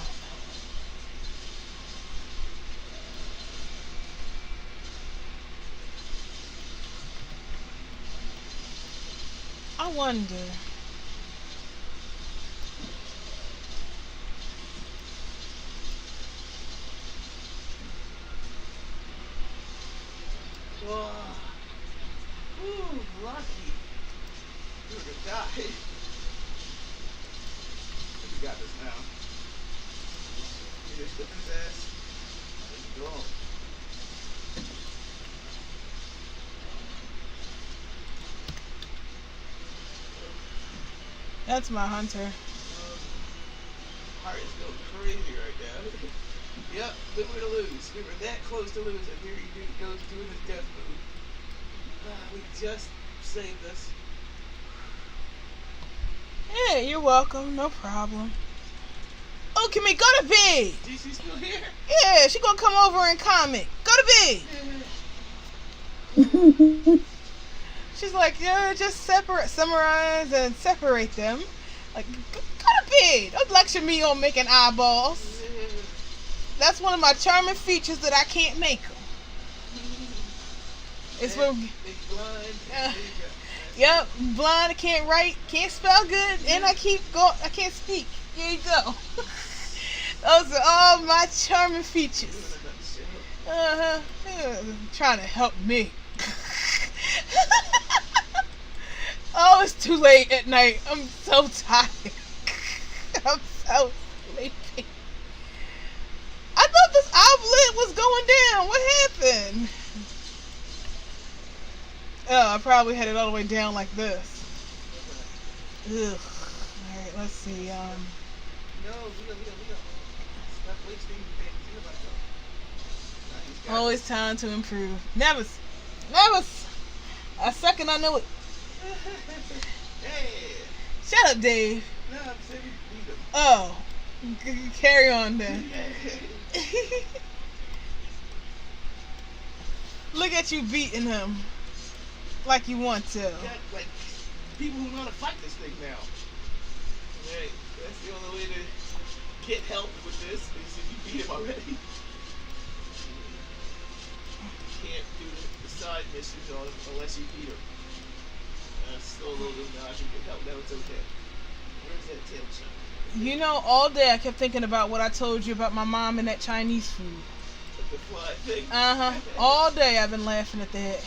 I wonder. Ooh, lucky. die. We got this now. You just slip his ass. Let's go on. That's my hunter. Heart is going crazy right now. Yep, we were to lose. We were that close to losing. Here he goes doing his death move. We just saved us. Hey, you're welcome. No problem. Oh, Kimmy, go to bed. DC's still here? Yeah, she gonna come over and comment. Go to bed. She's like, yeah, just summarize and separate them. Like, go to bed. Don't lecture me on making eyeballs. That's one of my charming features that I can't make them. It's when, yep, blind, I can't write, can't spell good, and I can't speak. Here you go. Those are all my charming features. Trying to help me. Oh, it's too late at night. I'm so tired. I'm so sleepy. I thought this omelet was going down. What happened? Oh, I probably had it all the way down like this. Ugh. Alright, let's see. No, we don't. Stop wasting things. Always time to improve. Never. A second I know it. Hey. Shut up, Dave. No, I'm saying we beat him. Oh. Carry on then. Look at you beating him. Like you want to. Got, like, people who know how to fight this thing now. Right. That's the only way to get help with this is if you beat him already. Can't do the side missions unless you beat him. Still a little bit now. I can get help. Now it's okay. Where's that tail shot? You know, all day I kept thinking about what I told you about my mom and that Chinese food. The fly thing? All day I've been laughing at that.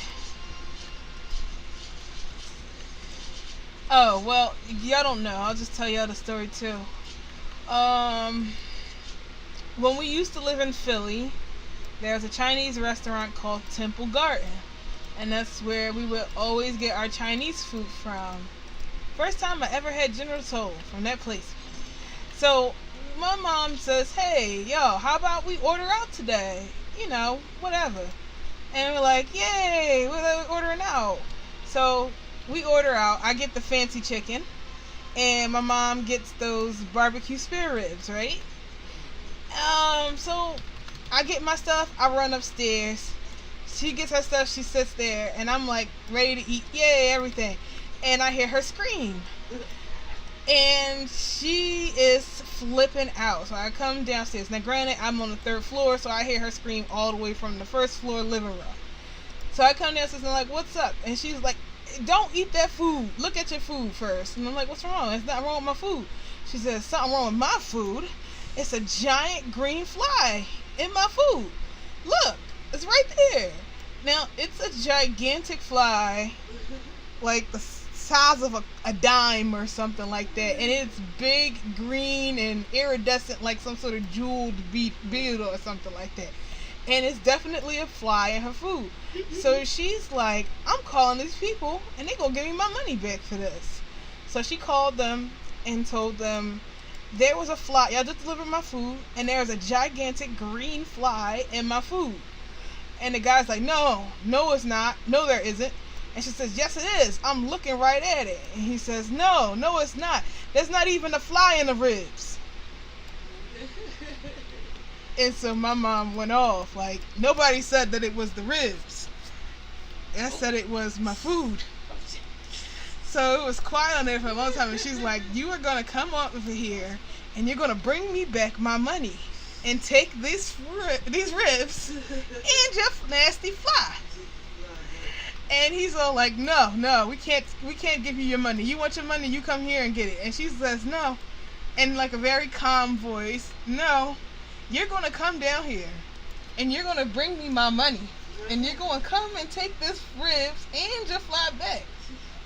Oh, well, y'all don't know. I'll just tell y'all the story too. When we used to live in Philly, there was a Chinese restaurant called Temple Garden. And that's where we would always get our Chinese food from. First time I ever had General Tso from that place. So my mom says, hey, yo, how about we order out today? You know, whatever. And we're like, yay, we're ordering out. So we order out. I get the fancy chicken. And my mom gets those barbecue spare ribs, right? So I get my stuff. I run upstairs. She gets her stuff. She sits there. And I'm like, ready to eat. Yay, everything. And I hear her scream. And she is flipping out. So I come downstairs. Now, granted, I'm on the 3rd floor, so I hear her scream all the way from the 1st floor living room. So I come downstairs and I'm like, what's up? And she's like, don't eat that food. Look at your food first. And I'm like, what's wrong? There's nothing wrong with my food. She says, something wrong with my food. It's a giant green fly in my food. Look, it's right there. Now, it's a gigantic fly, like the size of a dime or something like that, and it's big, green, and iridescent like some sort of jeweled beetle or something like that. And it's definitely a fly in her food. So she's like, I'm calling these people and they're gonna give me my money back for this. So she called them and told them there was a fly, y'all just delivered my food, and there's a gigantic green fly in my food. And the guy's like, no it's not, no there isn't. And she says, yes it is, I'm looking right at it. And he says, no it's not, there's not even a fly in the ribs. And so my mom went off, like, nobody said that it was the ribs, I said it was my food. So it was quiet on there for a long time, and she's like, you are gonna come over here and you're gonna bring me back my money and take these ribs and your nasty fly. And he's all like, no, we can't give you your money. You want your money, you come here and get it. And she says, no, in like a very calm voice, no, you're gonna come down here and you're gonna bring me my money and you're gonna come and take this ribs and your fly back.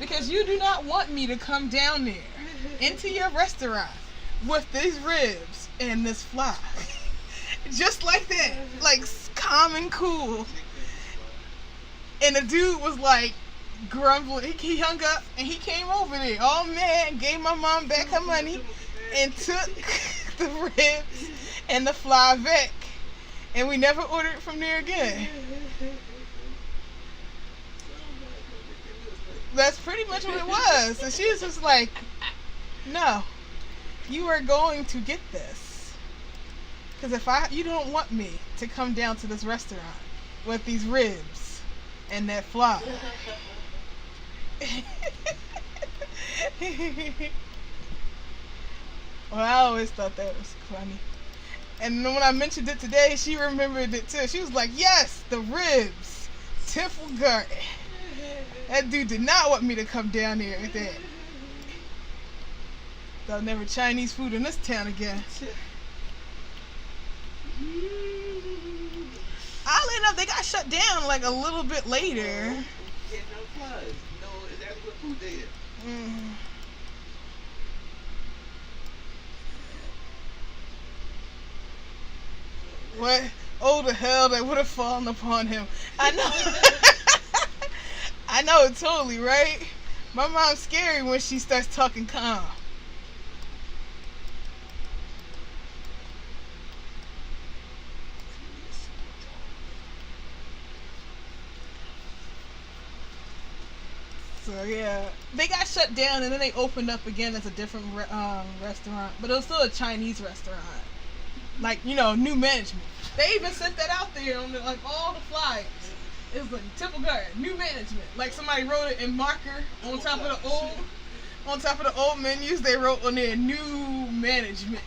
Because you do not want me to come down there into your restaurant with these ribs and this fly. Just like that. Like, calm and cool. And the dude was like grumbling. He hung up and he came over there. Oh man, gave my mom back her money and took the ribs and the fly back. And we never ordered from there again. That's pretty much what it was. And she was just like, no, you are going to get this. Because you don't want me to come down to this restaurant with these ribs and that fly. Well, I always thought that was funny. And then when I mentioned it today, she remembered it too. She was like, yes, the ribs. Temple Garden. That dude did not want me to come down there with that. There'll never Chinese food in this town again. Oddly enough, they got shut down like a little bit later. Yeah, no flies. No, exactly what food they did. What? Oh, the hell that would have fallen upon him. I know. I know, totally, right? My mom's scary when she starts talking calm. So yeah, they got shut down and then they opened up again as a different restaurant, but it was still a Chinese restaurant. Like, you know, new management. They even sent that out there on like all the flyers. It was like Temple Garden, new management. Like somebody wrote it in marker on top of the old menus. They wrote on there new management.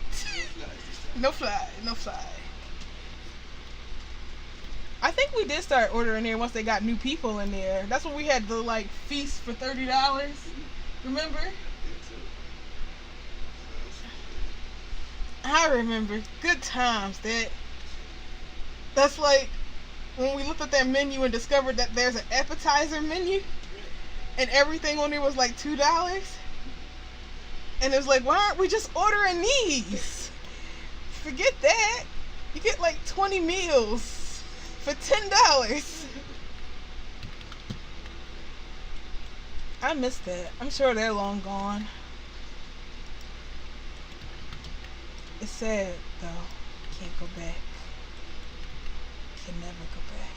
No fly. I think we did start ordering there once they got new people in there. That's when we had the like feast for $30. Remember? I remember. Good times. That's like when we looked at that menu and discovered that there's an appetizer menu and everything on there was like $2. And it was like, why aren't we just ordering these? Forget that. You get like 20 meals for $10. I miss that. I'm sure they're long gone. It's sad though. Can't go back. Can never go back.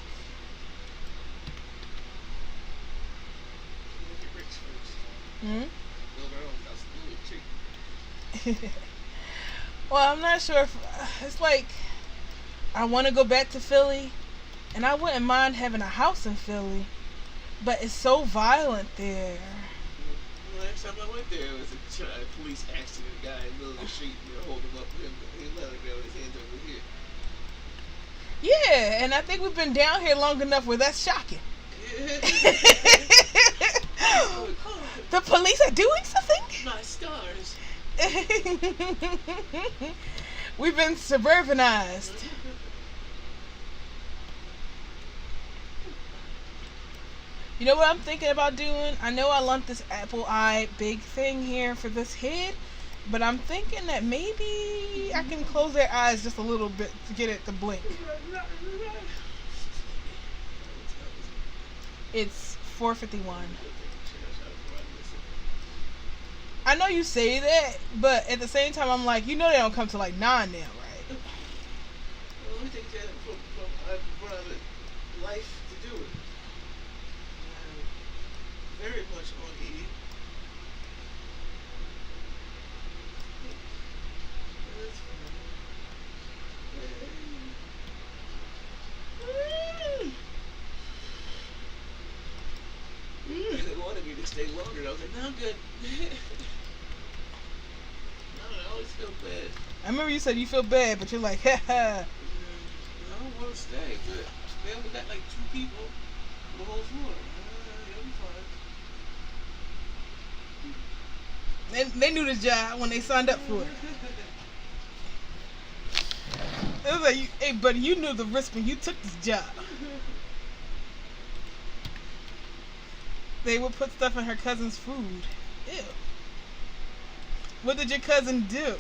Well, I'm not sure if it's like I want to go back to Philly, and I wouldn't mind having a house in Philly, but it's so violent there. The last time I went there, it was a police accident. A guy in the middle of the street, hold him up, and let him go with his hands over here. Yeah, and I think we've been down here long enough where that's shocking. The police are doing something? My stars. We've been suburbanized. You know what I'm thinking about doing? I know I lumped this Apple Eye big thing here for this head, but I'm thinking that maybe I can close their eyes just a little bit to get it to blink. It's 4:51. I know you say that, but at the same time, I'm like, you know they don't come to like 9 now, right? Well, let me take that from life to do it. Very much on E. That's fine. They wanted me to stay longer, and I was like, no, I'm good. I always feel bad. I remember you said you feel bad, but you're like, ha ha. I don't want to stay, but they only got like 2 people on the whole floor. It'll be fine. They knew the job when they signed up for it. It was like, hey, buddy, you knew the risk when you took this job. they would put stuff in her cousin's food. Ew. What did your cousin do?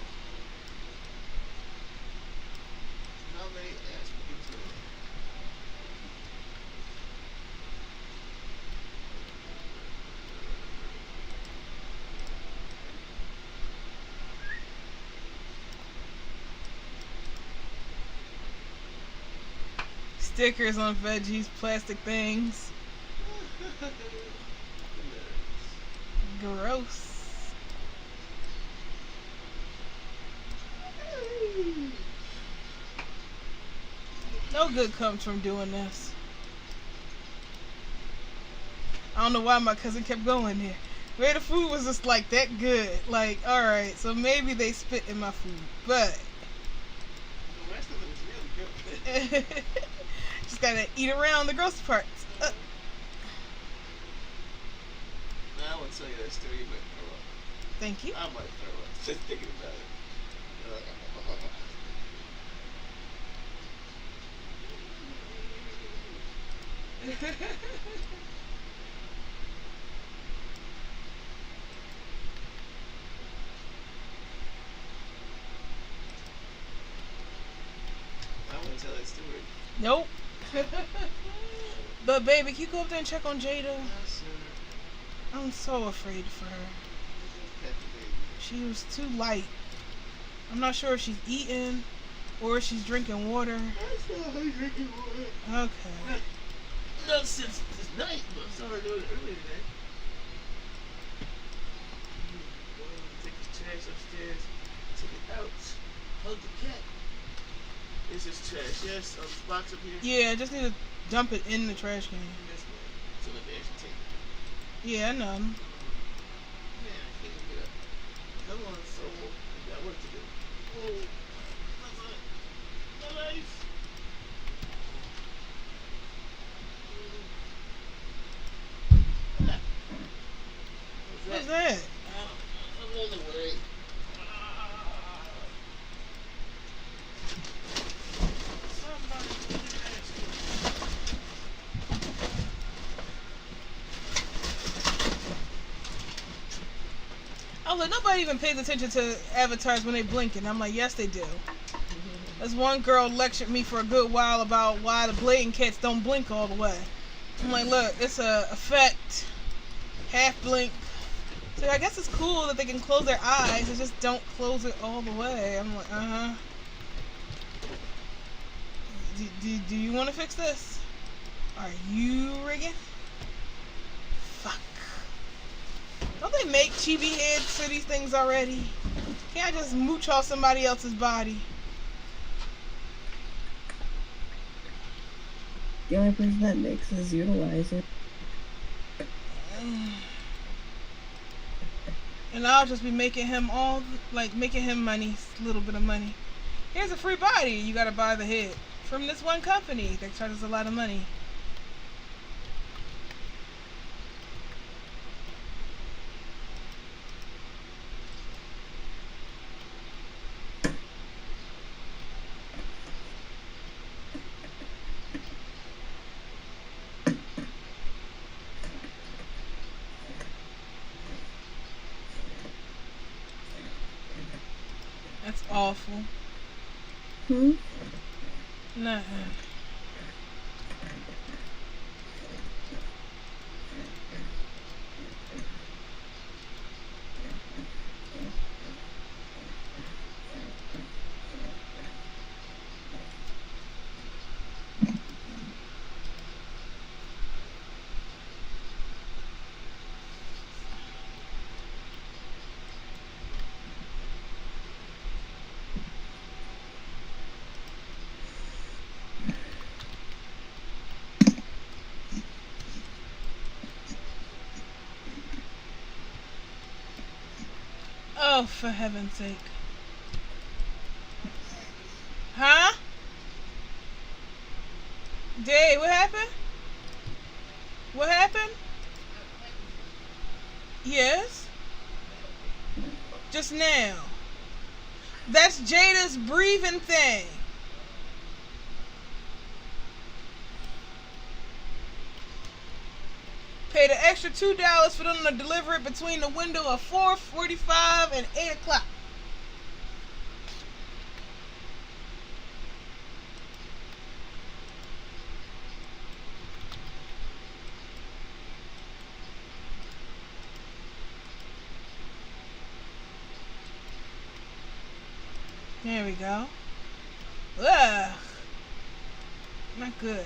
How many ass cookies were there? Stickers on veggies, plastic things. Gross. No good comes from doing this. I don't know why my cousin kept going there. Where the food was just like that good. Like, alright, so maybe they spit in my food. But The rest of it is really good. just gotta eat around the gross parts. Now I won't tell you that story, you might throw up. Thank you. I might throw up just thinking about it. I wouldn't tell that story. Nope. But baby, can you go up there and check on Jada? No, sir. I'm so afraid for her. Pet the baby. She was too light. I'm not sure if she's eating or if she's drinking water. I saw her drinking water. Okay. Not since this night, but I saw her doing it earlier today. Take the trash upstairs, take it out, hug the cat. This is trash, yes, on this box up here. Yeah, I just need to dump it in the trash can. Yes, ma'am. So let me actually take it. Yeah, I know. Man, I can't even get up. Come on, soul. We got work to do. Oh, my life. What's that? I'm on the way. Somebody didn't ask I was like, nobody even pays attention to avatars when they blinking. I'm like, yes, they do. This one girl lectured me for a good while about why the blading cats don't blink all the way. I'm like, look, it's a effect, half blink. So I guess it's cool that they can close their eyes, they just don't close it all the way. I'm like, uh-huh. Do you want to fix this? Are you rigging? Fuck. Don't they make chibi heads for these things already? Can't I just mooch off somebody else's body? The only person that makes is utilize it. And I'll just be making him making him money, a little bit of money. Here's a free body, you gotta buy the head. From this one company that charges a lot of money. That's awful. Nah. Oh, for heaven's sake. Huh? Dave, what happened? What happened? Yes? Just now. That's Jada's breathing thing. Pay the extra $2 for them to deliver it between the window of 4:45 and 8 o'clock. There we go. Ugh. Not good.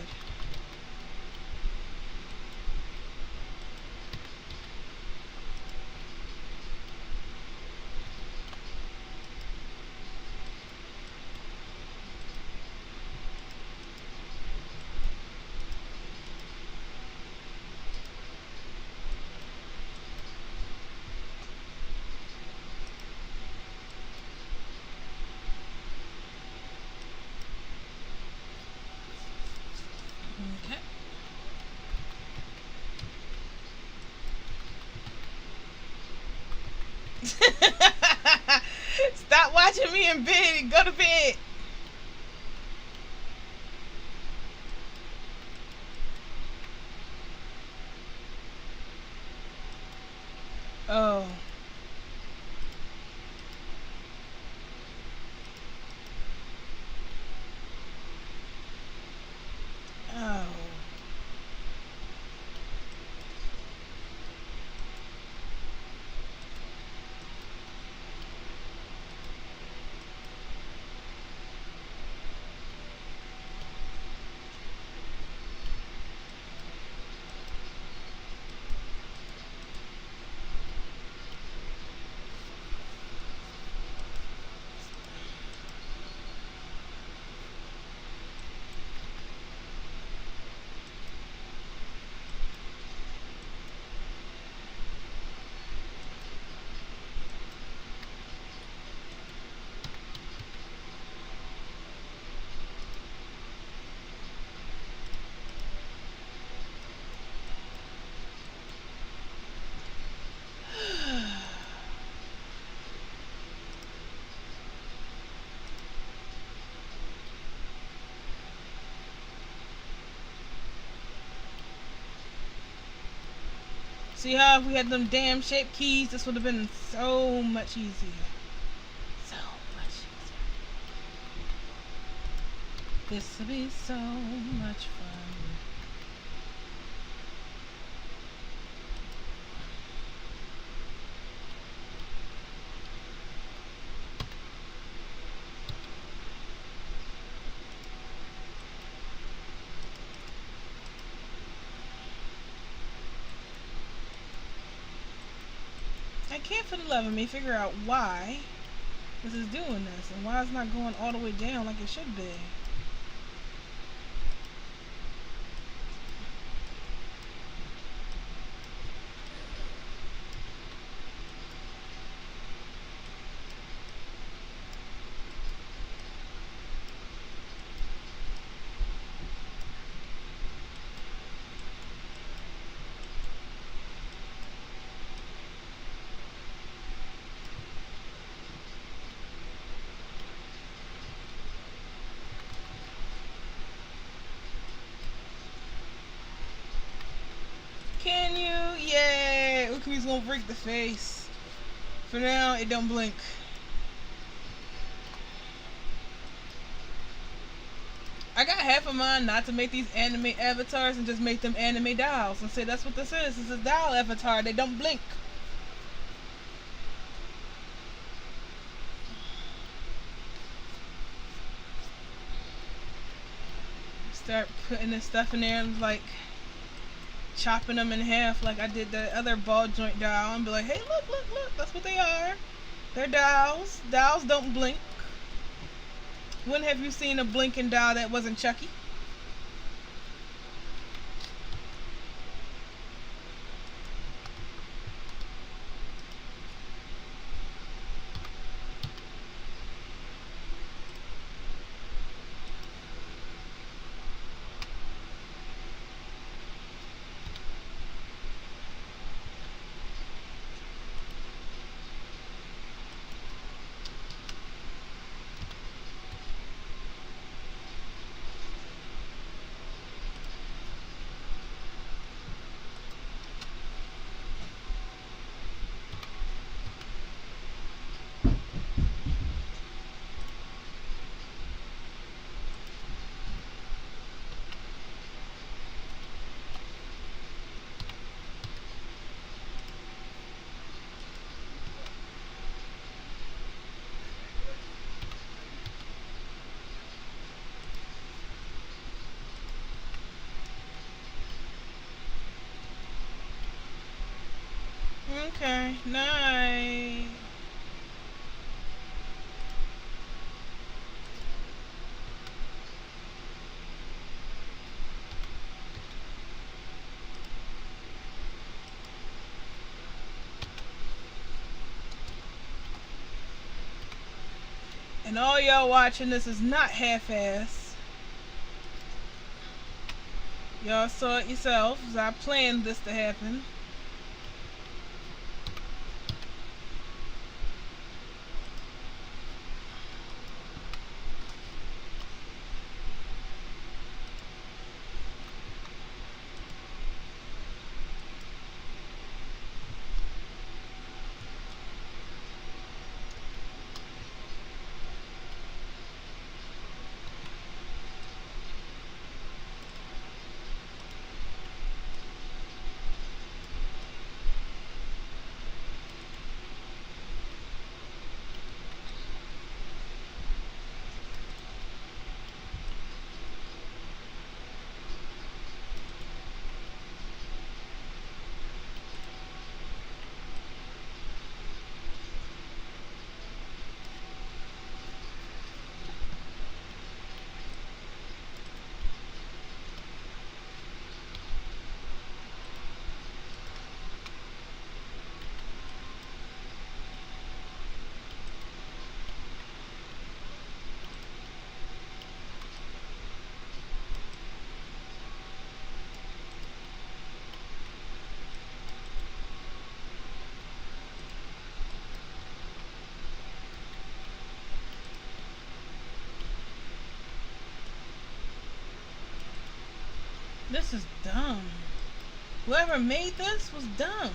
Okay. Stop watching me in bed and go to bed. Oh. Oh. See how if we had them damn shaped keys, this would have been so much easier. So much easier. This would be so much fun. I can't for the love of me figure out why this is doing this and why it's not going all the way down like it should be. Can you? Yay! Ukumi's gonna break the face. For now, it don't blink. I got half of mine not to make these anime avatars and just make them anime dolls and say that's what this is. This is a doll avatar. They don't blink. Start putting this stuff in there and like chopping them in half like I did the other ball joint doll and be like, hey, look, look, look, that's what they are. They're dolls. Dolls don't blink. When have you seen a blinking doll that wasn't Chucky? Okay, nice. And all y'all watching, this is not half-ass. Y'all saw it yourselves. I planned this to happen. This is dumb. Whoever made this was dumb.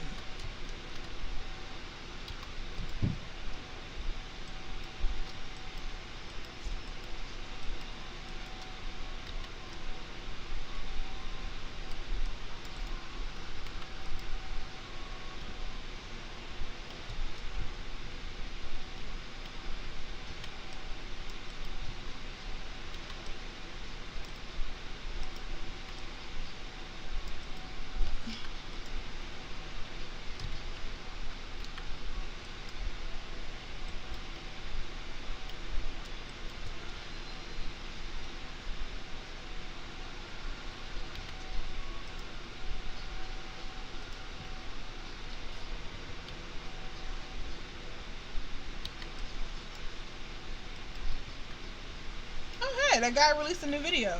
Oh hey, that guy released a new video.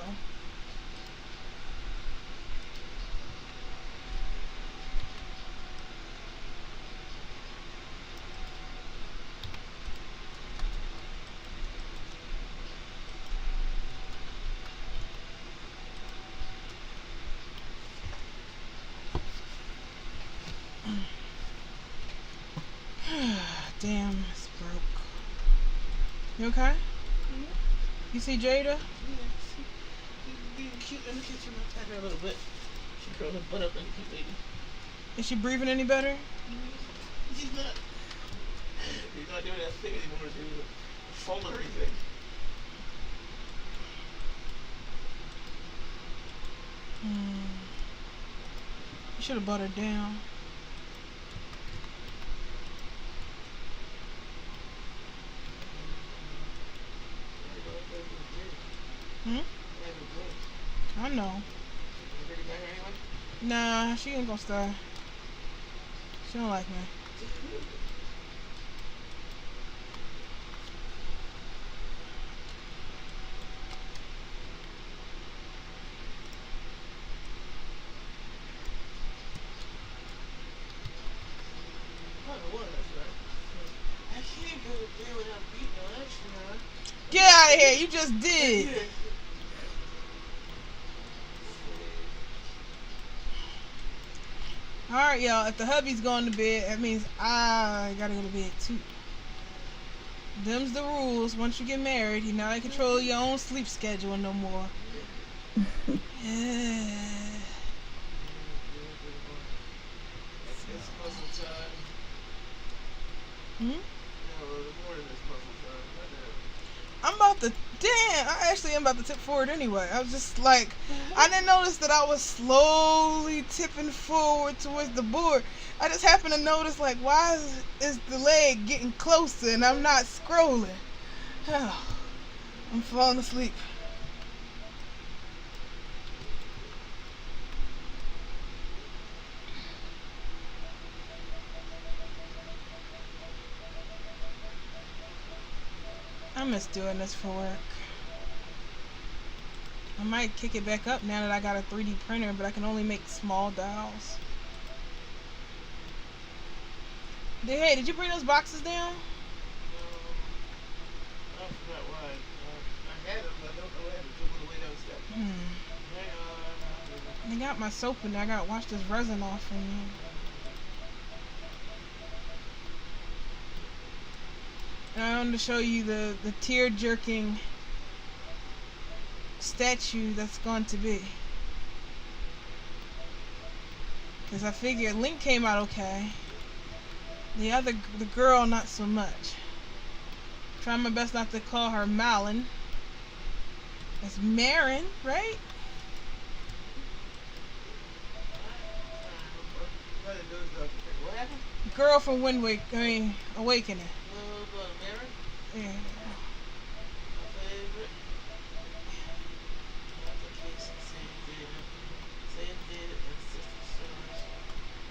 Damn, it's broke. You okay? You see Jada? Yeah, she being cute in the kitchen. I pat her a little bit. She curled her butt up like a cute lady. Is she breathing any better? She's not. She's not doing that thing anymore. She's doing a foamery thing. You should have brought her down. Hmm? I know. Nah, she ain't gonna stay. She don't like me. I can't go to bed without beating no extra. Get out of here! You just did. Alright, y'all. If the hubby's going to bed, that means I gotta go to bed too. Them's the rules. Once you get married, you're not in control of your own sleep schedule no more. Yeah. It's muscle time. Hmm? No, the morning is muscle time. I'm about to Damn, I actually am about to tip forward anyway. I was just like, I didn't notice that I was slowly tipping forward towards the board. I just happened to notice, like, why is the leg getting closer and I'm not scrolling? I'm falling asleep. I miss doing this for work. I might kick it back up now that I got a 3D printer, but I can only make small dials. Hey, did you bring those boxes down? I forgot why. I had them, but I don't know what happened to them way downstairs. Hang on. I got my soap in there. I gotta wash this resin off from you. And I wanted to show you the tear-jerking statue that's going to be. Because I figured Link came out okay. The girl, not so much. Trying my best not to call her Malin. It's Marin, right? What happened? Girl from Awakening. Yeah. My favorite. Application save data and system storage.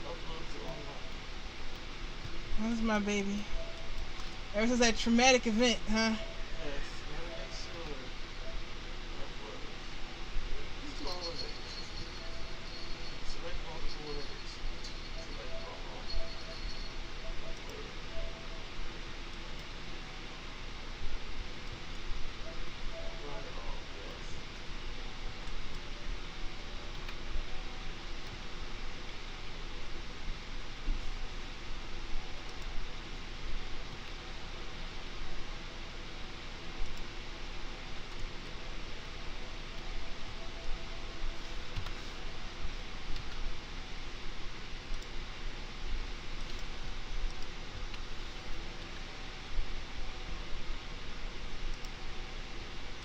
Upload to online. That's my baby. Ever since that traumatic event, huh? Yes, gotta make sure. Upload. Just do all of it. Select multiple images. Select all. Upload. Run it all, yes.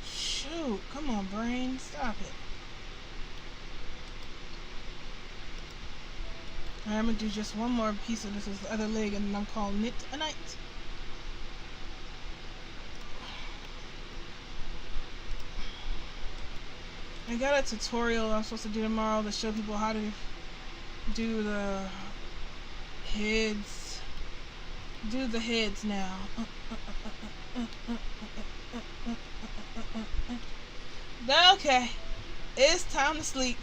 Shoot, come on, brain, stop it. Alright, I'm gonna do just one more piece of this other leg, and then I'm calling it a night. I got a tutorial I'm supposed to do tomorrow to show people how to do the heads. Do the heads now. Okay, it's time to sleep.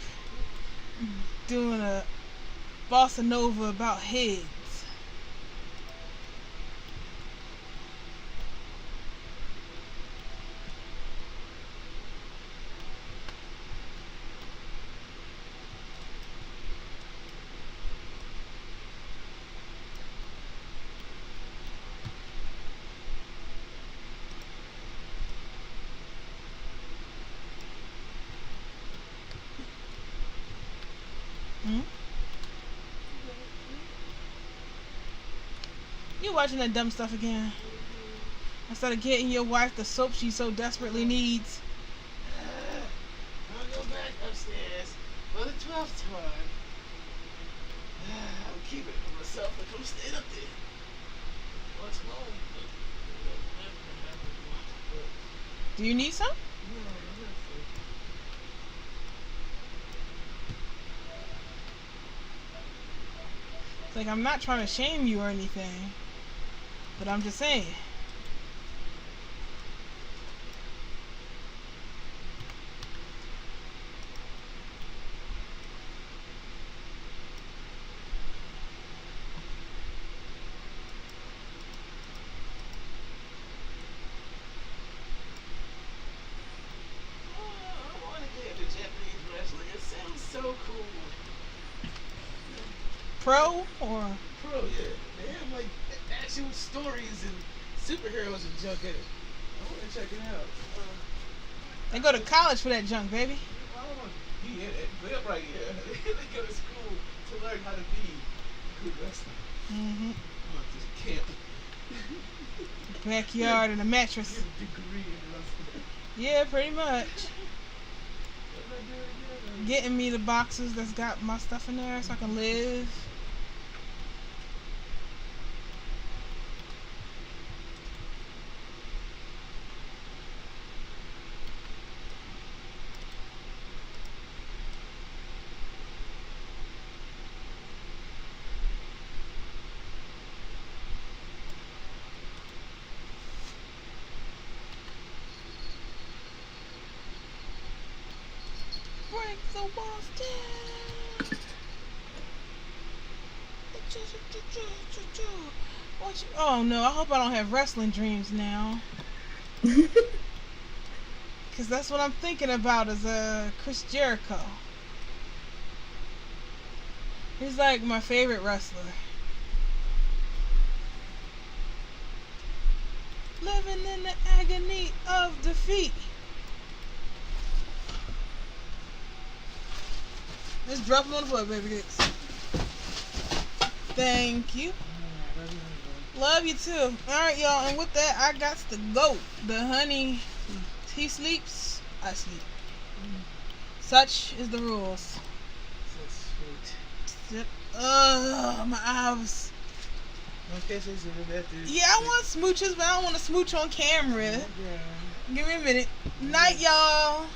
Doing a bossa nova about heads. You watching that dumb stuff again? Instead of getting your wife the soap she so desperately needs. I'll go back upstairs for the 12th time. I'll keep it for myself if I'm staying up there. What's wrong? Do you need some? It's like, I'm not trying to shame you or anything, but I'm just saying. I want to get into Japanese wrestling. It sounds so cool. Pro or? Pro, yeah. They have like actual stories and superheroes and junk in it. I want to check it out. They go to college for that junk, baby. I don't want to be in it, but I'm right here. They go to school to learn how to be a good wrestler. Mm-hmm. I want this camp. Backyard and a mattress. Get a degree in wrestling. Yeah, pretty much. Getting me the boxes that's got my stuff in there so I can live. Break the walls down. What you, oh no, I hope I don't have wrestling dreams now. Because that's what I'm thinking about is Chris Jericho. He's like my favorite wrestler. Living in the agony of defeat. Just drop him on the floor, baby Dicks. Thank you. Love you too. Alright, y'all, and with that, I got to go. The honey, he sleeps, I sleep. Such is the rules. So sweet. My eyes. Okay, so Yeah, I want smooches, but I don't want to smooch on camera. Give me a minute. Night, y'all.